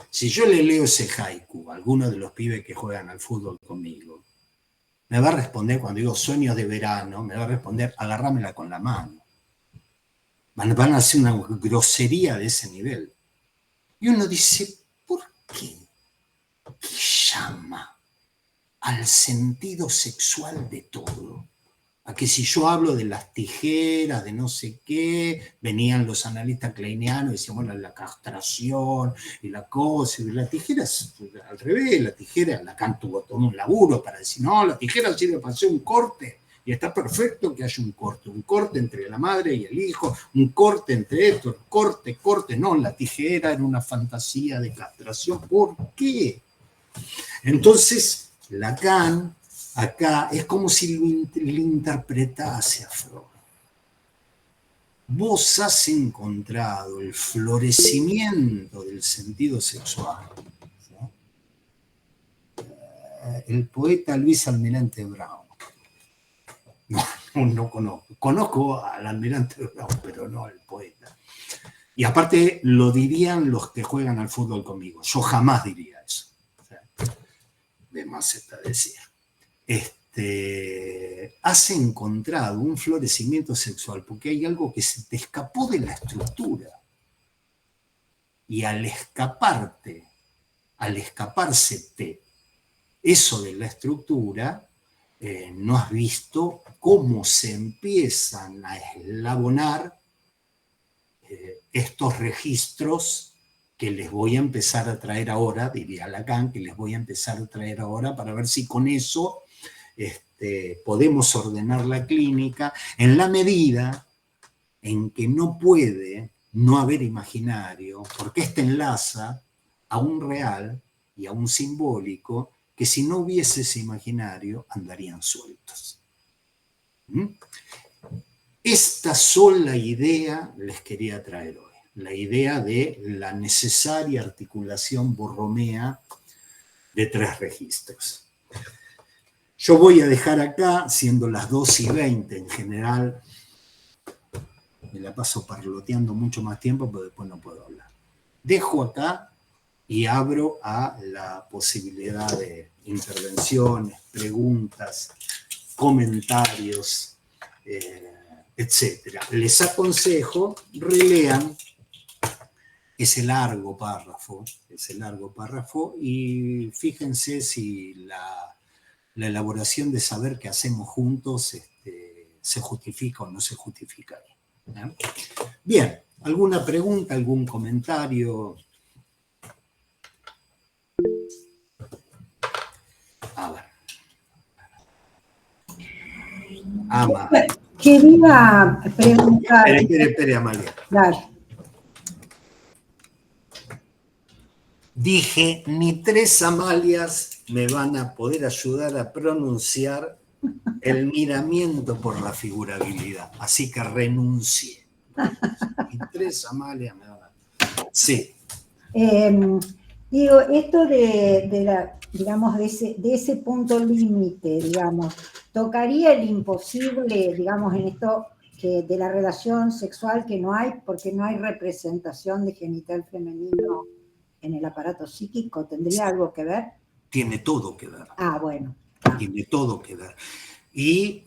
Si yo le leo ese haiku a alguno de los pibes que juegan al fútbol conmigo, me va a responder, cuando digo sueños de verano, me va a responder, agárramela con la mano. Van a hacer una grosería de ese nivel. Y uno dice, ¿por qué? ¿Qué llama al sentido sexual de todo? A que si yo hablo de las tijeras, de no sé qué, venían los analistas kleinianos y decían, bueno, la castración y la cosa, y la tijera es al revés, la tijera, Lacan tuvo todo un laburo para decir, no, la tijera sirve para hacer un corte, y está perfecto que haya un corte entre la madre y el hijo, un corte entre esto, corte, no, la tijera era una fantasía de castración. ¿Por qué? Entonces, Lacan acá es como si le interpretase a Freud. Vos has encontrado el florecimiento del sentido sexual. ¿Sí? El poeta Luis Almirante Brown. No conozco. Conozco al Almirante Brown, pero no al poeta. Y aparte lo dirían los que juegan al fútbol conmigo. Yo jamás diría eso. O sea, de más está decir. Has encontrado un florecimiento sexual porque hay algo que se te escapó de la estructura. Y al escapársete eso de la estructura, no has visto cómo se empiezan a eslabonar estos registros que les voy a empezar a traer ahora, diría Lacan, que les voy a empezar a traer ahora para ver si con eso podemos ordenar la clínica en la medida en que no puede no haber imaginario, porque enlaza a un real y a un simbólico que si no hubiese ese imaginario andarían sueltos. Esta sola idea les quería traer hoy, la idea de la necesaria articulación borromea de tres registros. Yo voy a dejar acá, siendo las 2:20 en general, me la paso parloteando mucho más tiempo, pero después no puedo hablar. Dejo acá y abro a la posibilidad de intervenciones, preguntas, comentarios, etc. Les aconsejo, relean ese largo párrafo, y fíjense si la elaboración de saber que hacemos juntos se justifica o no se justifica. Bien, ¿alguna pregunta, algún comentario? A ver. Ama. Quería preguntar... Espere, Amalia. Dale. Dije, ni 3 Amalias me van a poder ayudar a pronunciar el miramiento por la figurabilidad. Así que renuncié. Ni 3 Amalias me van a... Sí. Digo, esto digamos, de ese punto límite, digamos, ¿tocaría el imposible, digamos, en esto que de la relación sexual que no hay, porque no hay representación de genital femenino en el aparato psíquico? ¿Tendría algo que ver? Tiene todo que ver. Ah, bueno. Tiene todo que ver. Y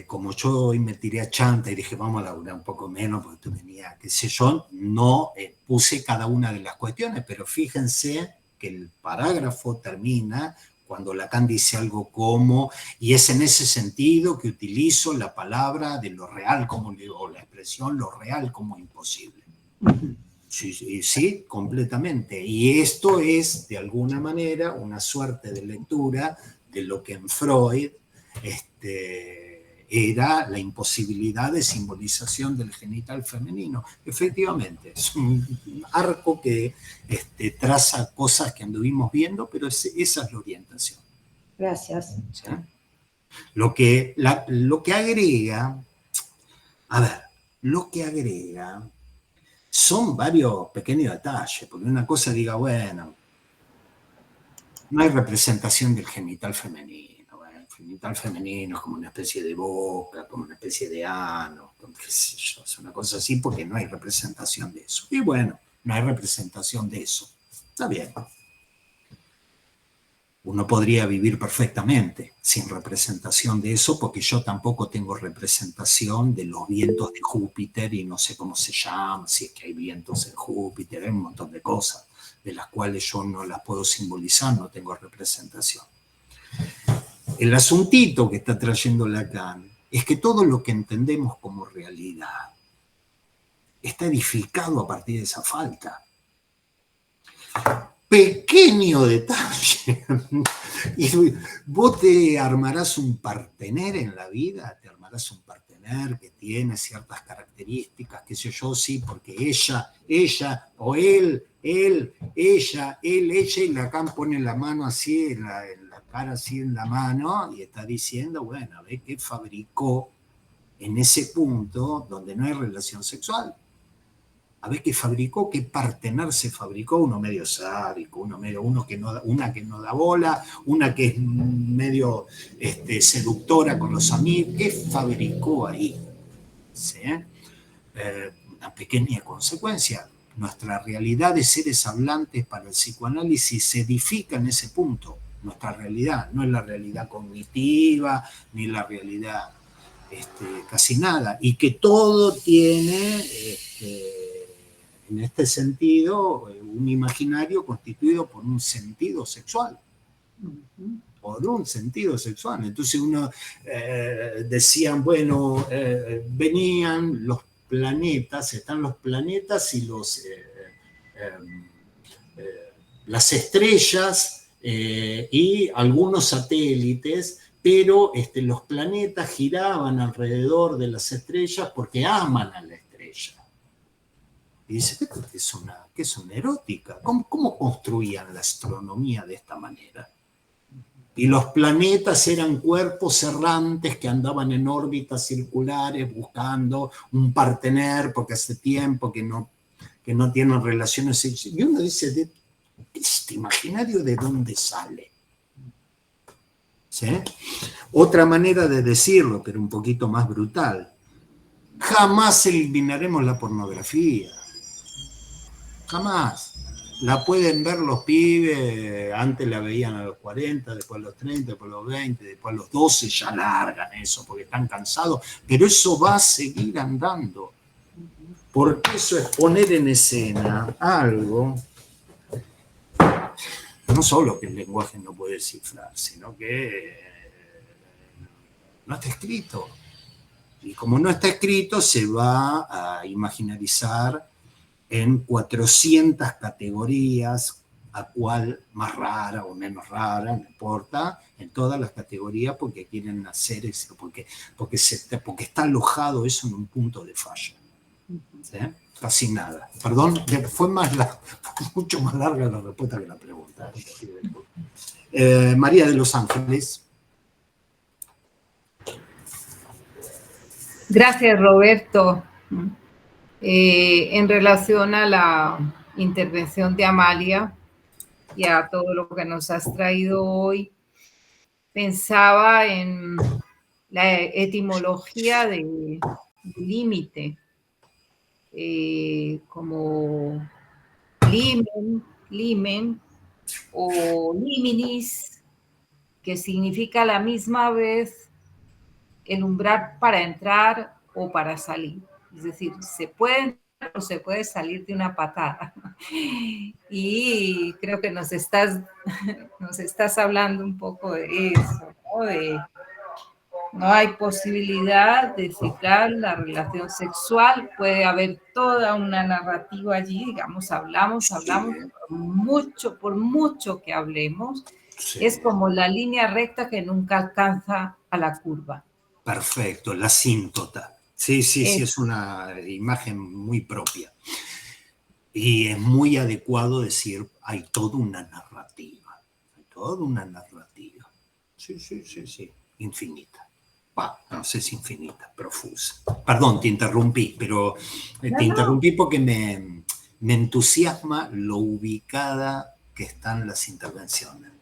como yo hoy me tiré a chanta y dije, vamos a laburar un poco menos, porque tú venía, qué sé yo, no puse cada una de las cuestiones, pero fíjense que el parágrafo termina cuando Lacan dice algo como, y es en ese sentido que utilizo la palabra de lo real como, o la expresión lo real como imposible. Sí, completamente. Y esto es, de alguna manera, una suerte de lectura de lo que en Freud era la imposibilidad de simbolización del genital femenino. Efectivamente, es un arco que traza cosas que anduvimos viendo, pero esa es la orientación. Gracias. ¿Sí? Lo que agrega, a ver, lo que agrega son varios pequeños detalles, porque una cosa diga, bueno, no hay representación del genital femenino. Bueno, el genital femenino es como una especie de boca, como una especie de ano, qué sé yo, es una cosa así porque no hay representación de eso. Y bueno, no hay representación de eso. Está bien. Uno podría vivir perfectamente sin representación de eso, porque yo tampoco tengo representación de los vientos de Júpiter y no sé cómo se llama, si es que hay vientos en Júpiter, hay un montón de cosas de las cuales yo no las puedo simbolizar, no tengo representación. El asuntito que está trayendo Lacan es que todo lo que entendemos como realidad está edificado a partir de esa falta. Pequeño detalle. Y vos te armarás un partener en la vida, te armarás un partener que tiene ciertas características, qué sé yo, sí, porque ella, o él, ella, y Lacan pone la mano así, en la cara así en la mano, y está diciendo, bueno, ve que fabricó en ese punto donde no hay relación sexual. A ver qué fabricó, qué partener se fabricó, uno medio sádico, una que no da bola, una que es medio seductora con los amigos, ¿qué fabricó ahí? ¿Sí? Una pequeña consecuencia. Nuestra realidad de seres hablantes para el psicoanálisis se edifica en ese punto. Nuestra realidad, no es la realidad cognitiva, ni la realidad casi nada. Y que todo tiene... en este sentido, un imaginario constituido por un sentido sexual. Por un sentido sexual. Entonces uno decían, bueno, venían los planetas, están los planetas y las estrellas y algunos satélites, pero los planetas giraban alrededor de las estrellas porque aman a la estrella. Y dice, ¿qué es una erótica? ¿Cómo construían la astronomía de esta manera? Y los planetas eran cuerpos errantes que andaban en órbitas circulares buscando un partener porque hace tiempo que no tienen relaciones. Y uno dice, ¿este imaginario de dónde sale? ¿Sí? Otra manera de decirlo, pero un poquito más brutal. Jamás eliminaremos la pornografía. Jamás. La pueden ver los pibes, antes la veían a los 40, después a los 30, después a los 20, después a los 12, ya largan eso porque están cansados, pero eso va a seguir andando. Porque eso es poner en escena algo, no solo que el lenguaje no puede descifrar, sino que no está escrito. Y como no está escrito, se va a imaginarizar en 400 categorías a cuál más rara o menos rara, no importa, en todas las categorías porque quieren hacer eso, porque está alojado eso en un punto de falla. ¿Sí? Casi nada. Perdón, fue mucho más larga la respuesta que la pregunta. María de los Ángeles. Gracias, Roberto. En relación a la intervención de Amalia y a todo lo que nos has traído hoy, pensaba en la etimología del límite, como limen o liminis, que significa a la misma vez el umbral para entrar o para salir. Es decir, se puede entrar o se puede salir de una patada. Y creo que nos estás hablando un poco de eso, ¿no? No hay posibilidad de cifrar la relación sexual, puede haber toda una narrativa allí, digamos, hablamos, por mucho que hablemos, sí. Es como la línea recta que nunca alcanza a la curva. Perfecto, la asíntota. Sí, es una imagen muy propia. Y es muy adecuado decir, hay toda una narrativa. Sí, infinita. No sé si infinita, profusa. Perdón, te interrumpí, pero interrumpí porque me entusiasma lo ubicada que están las intervenciones.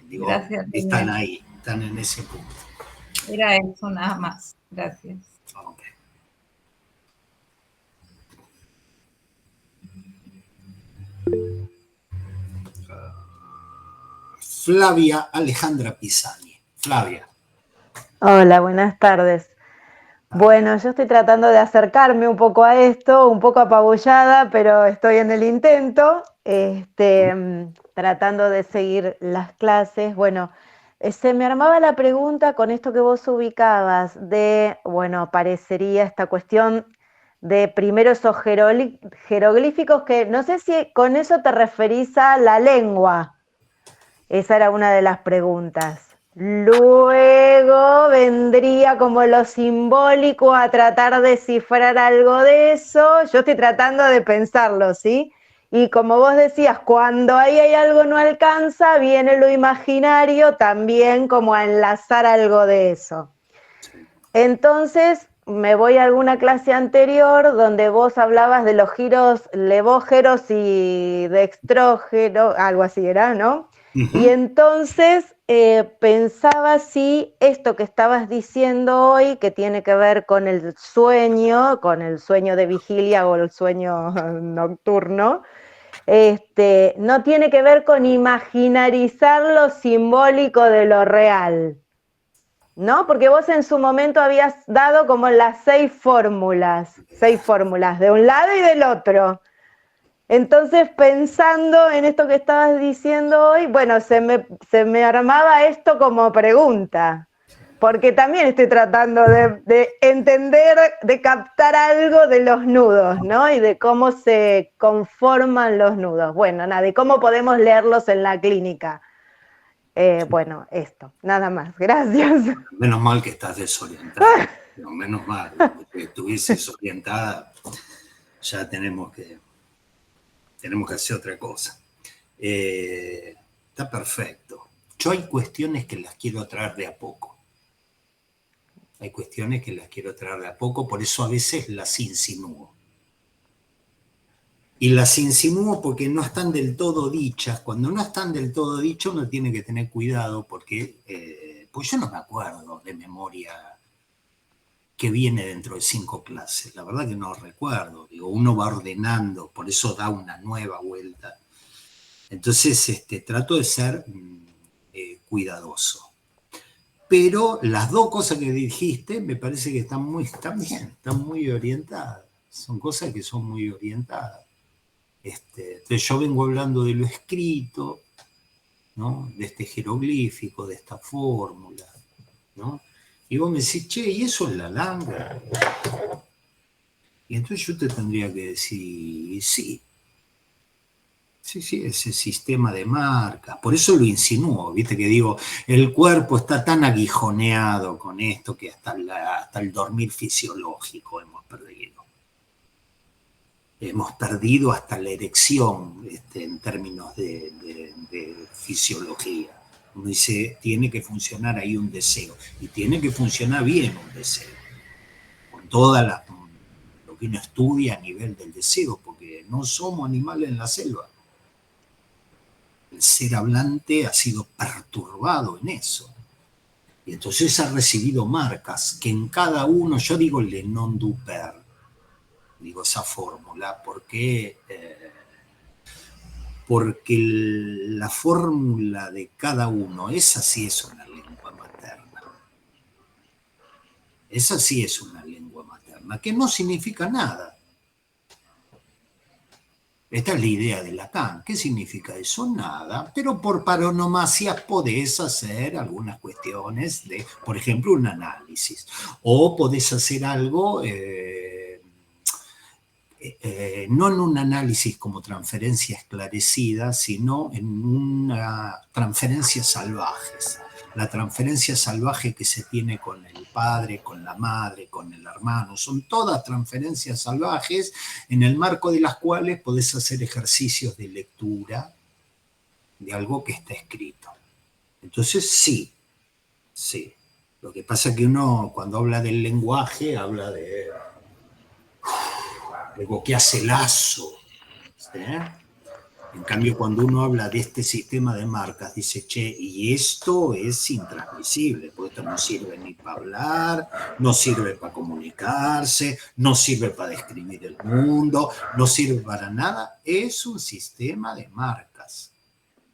Digo, gracias, están ahí, están en ese punto. Era eso nada más. Gracias. Okay. Flavia Alejandra Pisani. Flavia. Hola, buenas tardes. Bueno, yo estoy tratando de acercarme un poco a esto, un poco apabullada, pero estoy en el intento, tratando de seguir las clases. Bueno, se me armaba la pregunta con esto que vos ubicabas de, bueno, parecería esta cuestión de primero esos jeroglíficos que no sé si con eso te referís a la lengua. Esa era una de las preguntas. Luego vendría como lo simbólico a tratar de cifrar algo de eso. Yo estoy tratando de pensarlo, ¿sí? Y como vos decías, cuando ahí hay algo no alcanza, viene lo imaginario también como a enlazar algo de eso. Entonces me voy a alguna clase anterior donde vos hablabas de los giros levógeros y dextrógeros, algo así era, ¿no? Y entonces pensaba si esto que estabas diciendo hoy, que tiene que ver con el sueño de vigilia o el sueño nocturno, no tiene que ver con imaginarizar lo simbólico de lo real, ¿no? Porque vos en su momento habías dado como las 6 fórmulas de un lado y del otro. Entonces, pensando en esto que estabas diciendo hoy, bueno, se me armaba esto como pregunta, porque también estoy tratando de entender, de captar algo de los nudos, ¿no? Y de cómo se conforman los nudos. Bueno, nada, y cómo podemos leerlos en la clínica. Bueno, esto, nada más, gracias. Menos mal que estás desorientada, no, menos mal, porque estuvieses orientada, ya tenemos que hacer otra cosa. Está perfecto. Yo hay cuestiones que las quiero traer de a poco. Por eso a veces las insinúo. Y las insinúo porque no están del todo dichas. Cuando no están del todo dichas, uno tiene que tener cuidado porque pues yo no me acuerdo de memoria que viene dentro de 5 clases. La verdad que no recuerdo. Digo, uno va ordenando, por eso da una nueva vuelta. Entonces, trato de ser cuidadoso. Pero las 2 cosas que dijiste me parece que están bien, están muy orientadas. Son cosas que son muy orientadas. Entonces yo vengo hablando de lo escrito, ¿no? De este jeroglífico, de esta fórmula, ¿no? Y vos me decís, che, ¿y eso es la langa? Y entonces yo te tendría que decir, sí. Sí, sí, ese sistema de marcas. Por eso lo insinúo, viste que digo, el cuerpo está tan aguijoneado con esto que hasta el dormir fisiológico hemos perdido. Hemos perdido hasta la erección en términos de fisiología. Uno dice, tiene que funcionar ahí un deseo, y tiene que funcionar bien un deseo, con toda lo que uno estudia a nivel del deseo, porque no somos animales en la selva. El ser hablante ha sido perturbado en eso. Y entonces ha recibido marcas que en cada uno, yo digo le non du per, digo esa fórmula, porque la fórmula de cada uno, esa sí es una lengua materna. Esa sí es una lengua materna, que no significa nada. Esta es la idea de Lacan. ¿Qué significa eso? Nada, pero por paronomasias podés hacer algunas cuestiones de, por ejemplo, un análisis. O podés hacer algo, no en un análisis como transferencia esclarecida, sino en una transferencia salvajes. La transferencia salvaje que se tiene con el padre, con la madre, con el hermano, son todas transferencias salvajes en el marco de las cuales podés hacer ejercicios de lectura de algo que está escrito. Entonces sí. Lo que pasa es que uno cuando habla del lenguaje habla de algo que hace lazo, ¿sí? En cambio, cuando uno habla de este sistema de marcas, dice, che, y esto es intransmisible, porque esto no sirve ni para hablar, no sirve para comunicarse, no sirve para describir el mundo, no sirve para nada. Es un sistema de marcas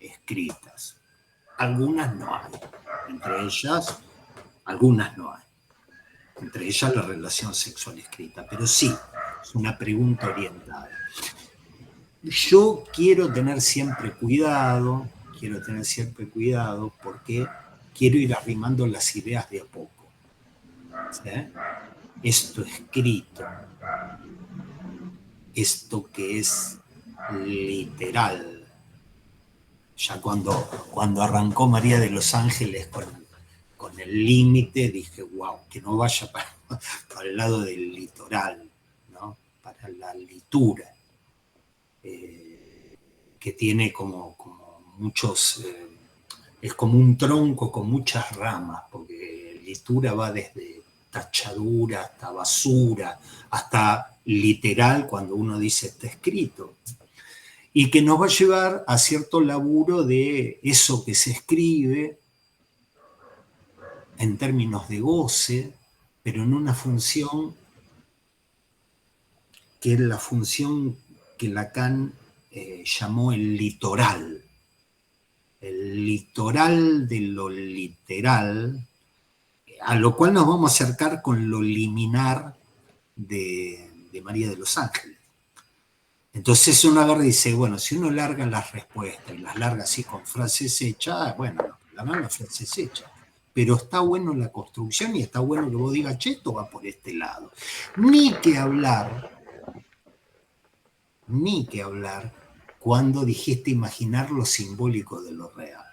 escritas. Algunas no hay. Entre ellas, algunas no hay. Entre ellas la relación sexual escrita. Pero sí, es una pregunta orientada. Yo quiero tener siempre cuidado porque quiero ir arrimando las ideas de a poco. ¿Sí? Esto escrito, esto que es literal. Ya cuando arrancó María de los Ángeles con el límite, dije, wow, que no vaya para el lado del litoral, ¿no? Para la litura. Que tiene como muchos, es como un tronco con muchas ramas, porque litura va desde tachadura hasta basura, hasta literal cuando uno dice está escrito, y que nos va a llevar a cierto laburo de eso que se escribe en términos de goce, pero en una función que es la función que Lacan llamó el litoral de lo literal, a lo cual nos vamos a acercar con lo liminar de María de los Ángeles. Entonces uno agarra y dice, bueno, si uno larga las respuestas y las larga así con frases hechas, bueno, la frase es hecha. Pero está bueno la construcción y está bueno que vos digas, che, esto va por este lado. Ni que hablar cuando dijiste imaginar lo simbólico de lo real.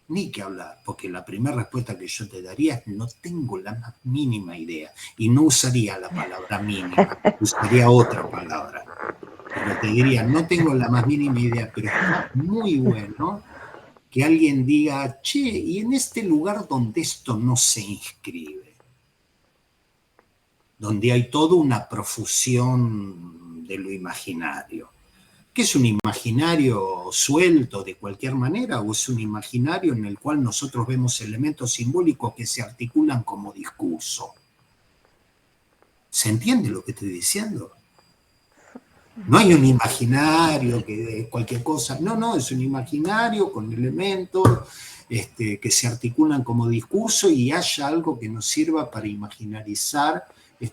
Ni que hablar, porque la primera respuesta que yo te daría es no tengo la más mínima idea, y no usaría la palabra mínima, usaría otra palabra. Pero te diría, no tengo la más mínima idea, pero está muy bueno que alguien diga, che, y en este lugar donde esto no se inscribe, donde hay toda una profusión de lo imaginario. ¿Qué es un imaginario suelto de cualquier manera o es un imaginario en el cual nosotros vemos elementos simbólicos que se articulan como discurso? ¿Se entiende lo que estoy diciendo? No hay un imaginario que es cualquier cosa, no, es un imaginario con elementos que se articulan como discurso y haya algo que nos sirva para imaginarizar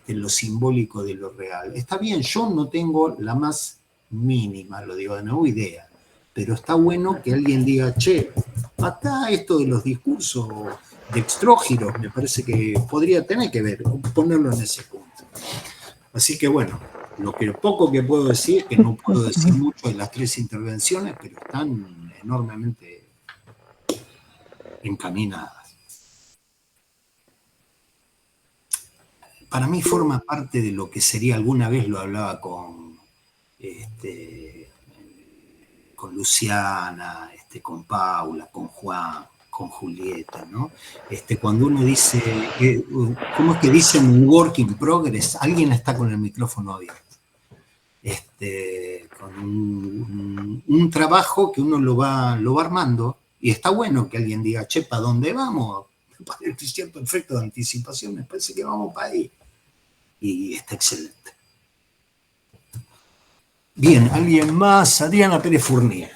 lo simbólico de lo real. Está bien, yo no tengo la más mínima, lo digo de nuevo, idea, pero está bueno que alguien diga, che, acá esto de los discursos dextrógiros me parece que podría tener que ver, ponerlo en ese punto. Así que bueno, Lo que poco que puedo decir, que no puedo decir mucho de las 3 intervenciones, pero están enormemente encaminadas. Para mí forma parte de lo que sería, alguna vez lo hablaba con Luciana, con Paula, con Juan, con Julieta, ¿no? Cuando uno dice, ¿cómo es que dicen un work in progress? Alguien está con el micrófono abierto. Con un trabajo que uno lo va armando, y está bueno que alguien diga, che, ¿para dónde vamos? Para el cierto efecto de anticipación, me parece que vamos para ahí. Y está excelente. Bien, ¿alguien más? Adriana Pérez Fournier.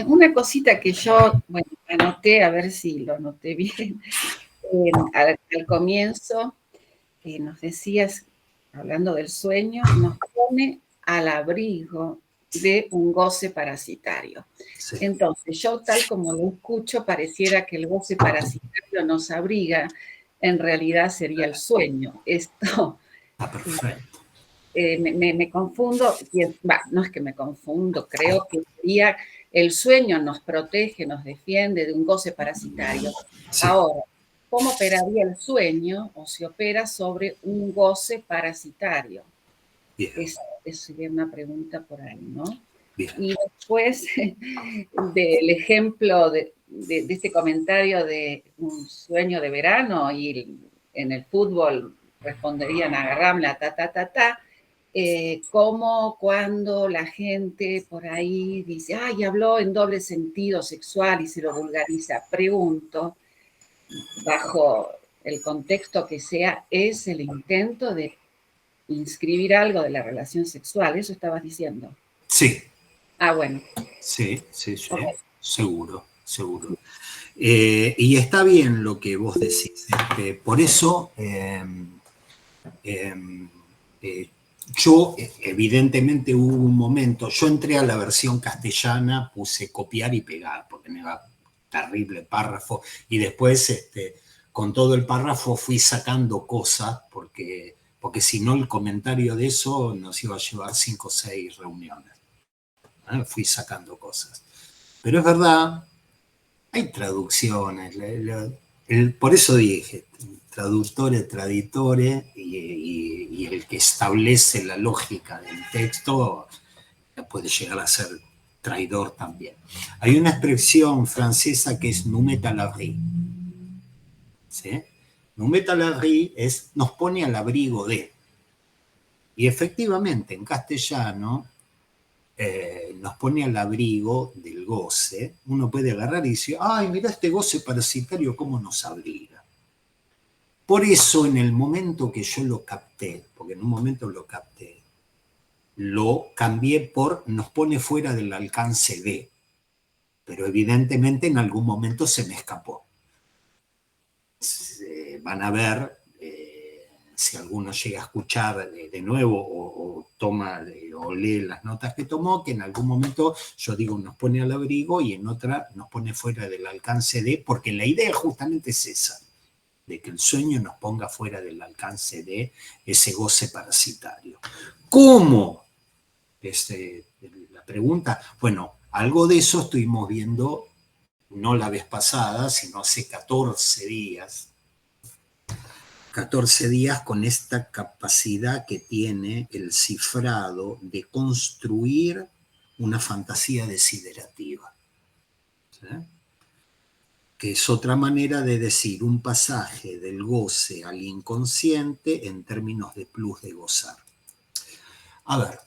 Una cosita que yo, bueno, anoté, a ver si lo anoté bien, al comienzo, nos decías, hablando del sueño, nos pone al abrigo de un goce parasitario. Sí. Entonces, yo tal como lo escucho, pareciera que el goce parasitario nos abriga, en realidad sería el sueño. Esto... perfecto. Me confundo, no es que me confundo, creo que sería el sueño nos protege, nos defiende de un goce parasitario. Sí. Ahora, ¿cómo operaría el sueño o se opera sobre un goce parasitario? Esa sería una pregunta por ahí, ¿no? Bien. Y después del ejemplo de este comentario de un sueño de verano y en el fútbol responderían a Ramla, como cuando la gente por ahí dice, ay, habló en doble sentido sexual y se lo vulgariza. Pregunto, bajo el contexto que sea, ¿es el intento de inscribir algo de la relación sexual? ¿Eso estabas diciendo? Sí. Ah, bueno. Sí, okay. Seguro. Y está bien lo que vos decís. Por eso... yo, evidentemente hubo un momento, yo entré a la versión castellana, puse copiar y pegar, porque me iba terrible párrafo, y después con todo el párrafo fui sacando cosas, porque si no el comentario de eso nos iba a llevar 5 o 6 reuniones. Fui sacando cosas. Pero es verdad, hay traducciones, por eso dije, traductores, traditores, y el que establece la lógica del texto puede llegar a ser traidor también. Hay una expresión francesa que es nous met à l'abri. ¿Sí? Nous met à l'abri es nos pone al abrigo de. Y efectivamente, en castellano, nos pone al abrigo del goce. Uno puede agarrar y decir, ay, mira este goce parasitario, cómo nos abriga. Por eso, en el momento que yo lo capté, porque en un momento lo capté, lo cambié por nos pone fuera del alcance de, pero evidentemente en algún momento se me escapó. Van a ver, si alguno llega a escuchar de nuevo o toma o lee las notas que tomó, que en algún momento yo digo nos pone al abrigo y en otra nos pone fuera del alcance de, porque la idea justamente es esa, de que el sueño nos ponga fuera del alcance de ese goce parasitario. ¿Cómo? La pregunta, bueno, algo de eso estuvimos viendo, no la vez pasada, sino hace 14 días. 14 días con esta capacidad que tiene el cifrado de construir una fantasía desiderativa. ¿Sí? Que es otra manera de decir un pasaje del goce al inconsciente en términos de plus de gozar. A ver,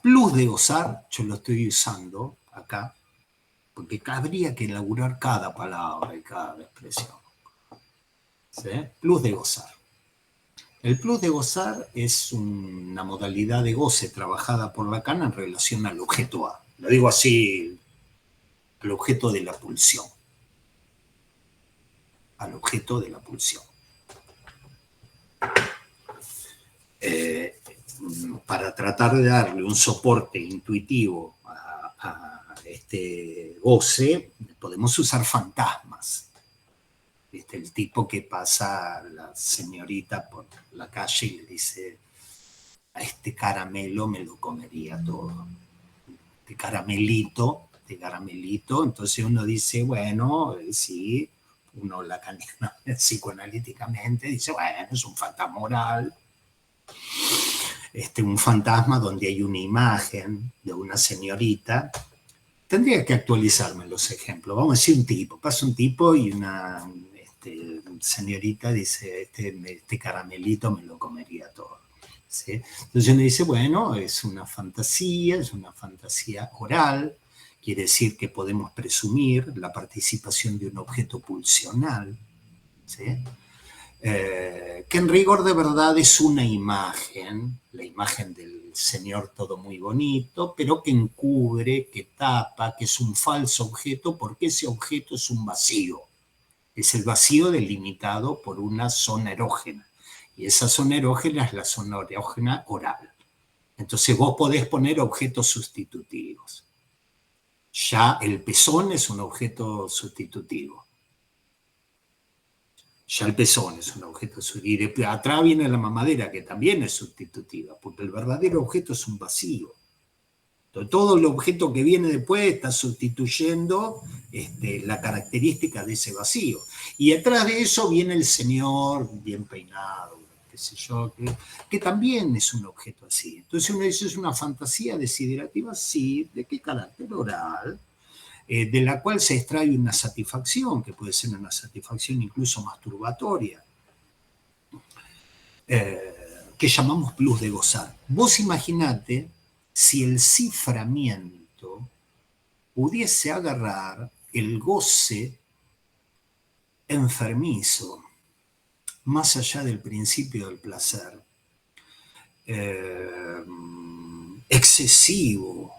plus de gozar, yo lo estoy usando acá, porque habría que elaborar cada palabra y cada expresión. ¿Sí? Plus de gozar. El plus de gozar es una modalidad de goce trabajada por Lacan en relación al objeto A. Lo digo así, al objeto de la pulsión. Al objeto de la pulsión. Para tratar de darle un soporte intuitivo a este goce, podemos usar fantasmas. ¿Viste? El tipo que pasa a la señorita por la calle y le dice, a este caramelo me lo comería todo. De caramelito, entonces uno dice, bueno, sí, uno psicoanalíticamente dice, bueno, es un fantasma oral, un fantasma donde hay una imagen de una señorita. Tendría que actualizarme los ejemplos. Vamos a decir un tipo, pasa un tipo y una señorita dice, este caramelito me lo comería todo. ¿Sí? Entonces uno dice, bueno, es una fantasía oral, quiere decir que podemos presumir la participación de un objeto pulsional, ¿sí? Que en rigor de verdad es una imagen, la imagen del señor todo muy bonito, pero que encubre, que tapa, que es un falso objeto, porque ese objeto es un vacío, es el vacío delimitado por una zona erógena. Y esa zona erógena es la zona erógena oral. Entonces vos podés poner objetos sustitutivos. Ya el pezón es un objeto sustitutivo. Ya el pezón es un objeto sustitutivo. Y atrás viene la mamadera, que también es sustitutiva, porque el verdadero objeto es un vacío. Entonces, todo el objeto que viene después está sustituyendo la característica de ese vacío. Y atrás de eso viene el señor bien peinado, qué sé yo, que también es un objeto así. Entonces uno dice, ¿es una fantasía desiderativa? Sí. ¿De qué carácter? Oral. De la cual se extrae una satisfacción, que puede ser una satisfacción incluso masturbatoria, que llamamos plus de gozar. Vos imaginate si el ciframiento pudiese agarrar el goce enfermizo, más allá del principio del placer, excesivo,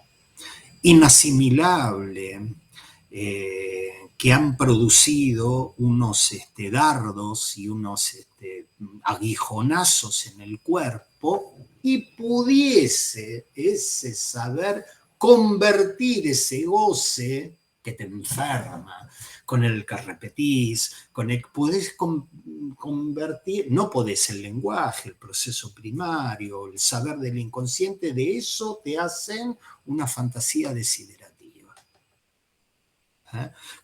inasimilable, que han producido unos dardos y unos aguijonazos en el cuerpo, y pudiese ese saber convertir ese goce que te enferma, con el que repetís, podés convertir, no podés el lenguaje, el proceso primario, el saber del inconsciente, de eso te hacen una fantasía desiderativa.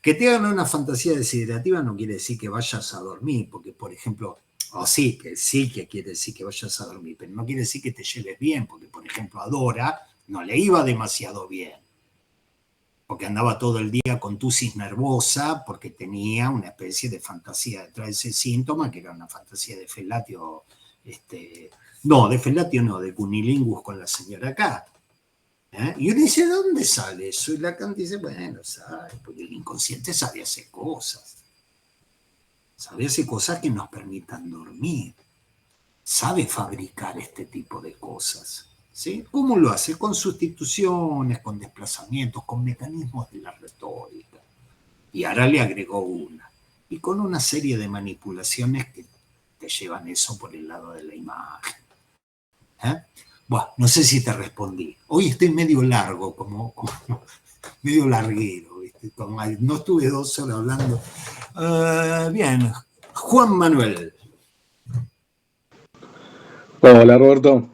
Que te hagan una fantasía desiderativa no quiere decir que vayas a dormir, porque, por ejemplo, sí que quiere decir que vayas a dormir, pero no quiere decir que te lleves bien, porque, por ejemplo, a Dora no le iba demasiado bien, porque andaba todo el día con tusis nervosa, porque tenía una especie de fantasía detrás de ese síntoma, que era una fantasía de felatio, de cunilingus con la señora K. Y uno dice, ¿de dónde sale eso? Y Lacan dice, bueno, sabe, porque el inconsciente sabe hacer cosas. Sabe hacer cosas que nos permitan dormir. Sabe fabricar este tipo de cosas. ¿Sí? ¿Cómo lo hace? Con sustituciones, con desplazamientos, con mecanismos de la retórica. Y ahora le agregó una. Y con una serie de manipulaciones que te llevan eso por el lado de la imagen. Bueno, no sé si te respondí. Hoy estoy medio largo, como medio larguero, ¿viste? No estuve 2 horas hablando. Bien, Juan Manuel. Hola, Roberto.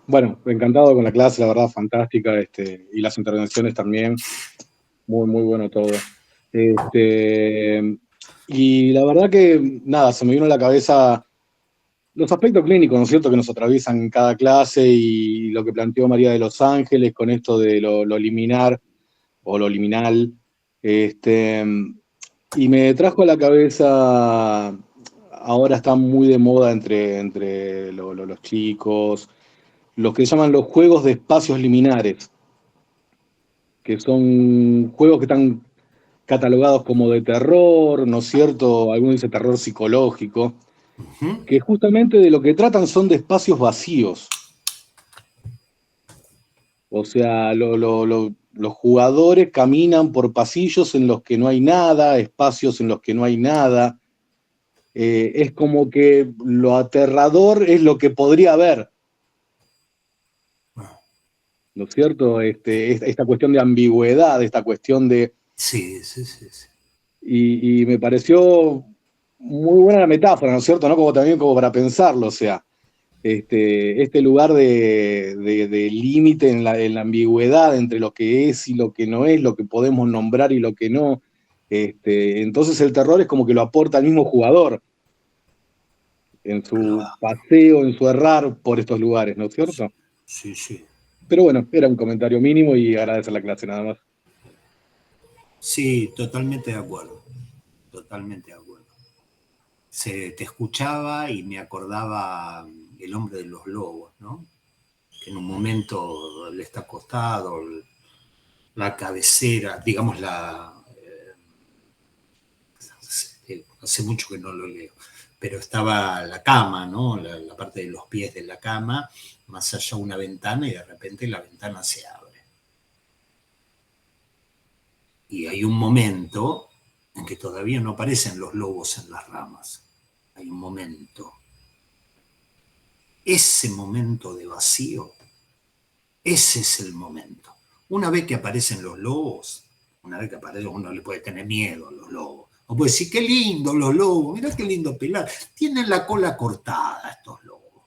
Bueno, encantado con la clase, la verdad, fantástica, y las intervenciones también. Muy, muy bueno todo. Y la verdad que, nada, se me vino a la cabeza los aspectos clínicos, ¿no es cierto?, que nos atraviesan en cada clase, y lo que planteó María de los Ángeles con esto de lo liminar o lo liminal. Y me trajo a la cabeza, ahora está muy de moda entre los chicos, los que llaman los juegos de espacios liminares, que son juegos que están catalogados como de terror, ¿no es cierto? Algunos dicen terror psicológico, que justamente de lo que tratan son de espacios vacíos. O sea, los jugadores caminan por pasillos en los que no hay nada, espacios en los que no hay nada. Es como que lo aterrador es lo que podría haber. ¿No es cierto? Esta cuestión de ambigüedad, esta cuestión de... Sí. Y me pareció Muy buena la metáfora, ¿no es cierto? ¿No? Como también como para pensarlo, o sea, este lugar de límite en la ambigüedad entre lo que es y lo que no es, lo que podemos nombrar y lo que no. Entonces el terror es como que lo aporta el mismo jugador en su paseo, en su errar por estos lugares, ¿no es cierto? Sí, sí. Pero bueno, era un comentario mínimo y agradecer la clase nada más. Sí, totalmente de acuerdo. Totalmente de acuerdo. Te escuchaba y me acordaba El hombre de los lobos, ¿no? Que en un momento le está acostado, la cabecera, digamos hace mucho que no lo leo, pero estaba la cama, ¿no? La parte de los pies de la cama, más allá una ventana y de repente la ventana se abre. Y hay un momento en que todavía no aparecen los lobos en las ramas. Hay un momento. Ese momento de vacío, ese es el momento. Una vez que aparecen los lobos, una vez que aparecen, uno le puede tener miedo a los lobos. O puede decir, qué lindo los lobos, mirá qué lindo pelar. Tienen la cola cortada estos lobos.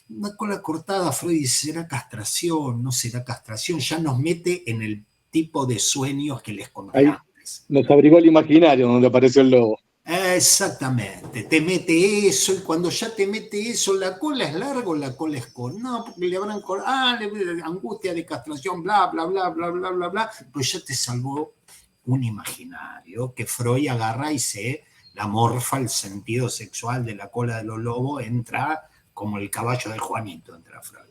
Una cola cortada, Freud dice, ¿será castración? ¿No será castración? Ya nos mete en el tipo de sueños que les conté Ahí antes. nos abrigó el imaginario donde apareció el lobo. Exactamente, te mete eso y cuando ya te mete eso, la cola es larga o la cola es corta. No, porque le habrán angustia de castración, bla, bla, bla, bla, bla, bla, bla, pues ya te salvó un imaginario que Freud agarra y se la morfa el sentido sexual de la cola de los lobos, entra como el caballo de Juanito, entra Freud.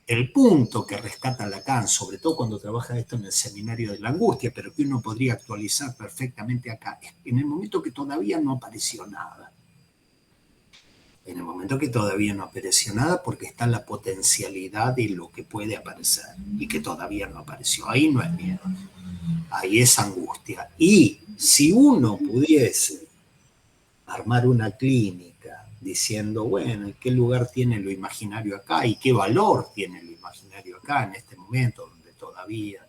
El punto que rescata Lacan, sobre todo cuando trabaja esto en el seminario de la angustia, pero que uno podría actualizar perfectamente acá, es en el momento que todavía no apareció nada. En el momento que todavía no apareció nada, porque está la potencialidad de lo que puede aparecer y que todavía no apareció. Ahí no es miedo, ahí es angustia. Y si uno pudiese armar una clínica diciendo, bueno, ¿qué lugar tiene lo imaginario acá y qué valor tiene lo imaginario acá en este momento donde todavía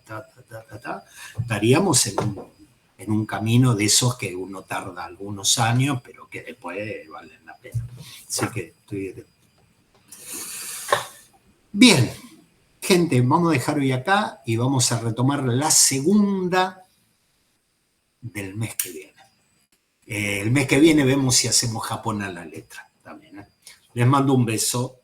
estaríamos en un camino de esos que uno tarda algunos años, pero que después valen la pena. Así que estoy... Bien, gente, vamos a dejar hoy acá y vamos a retomar la segunda del mes que viene. El mes que viene vemos si hacemos Japón a la letra también. Les mando un beso.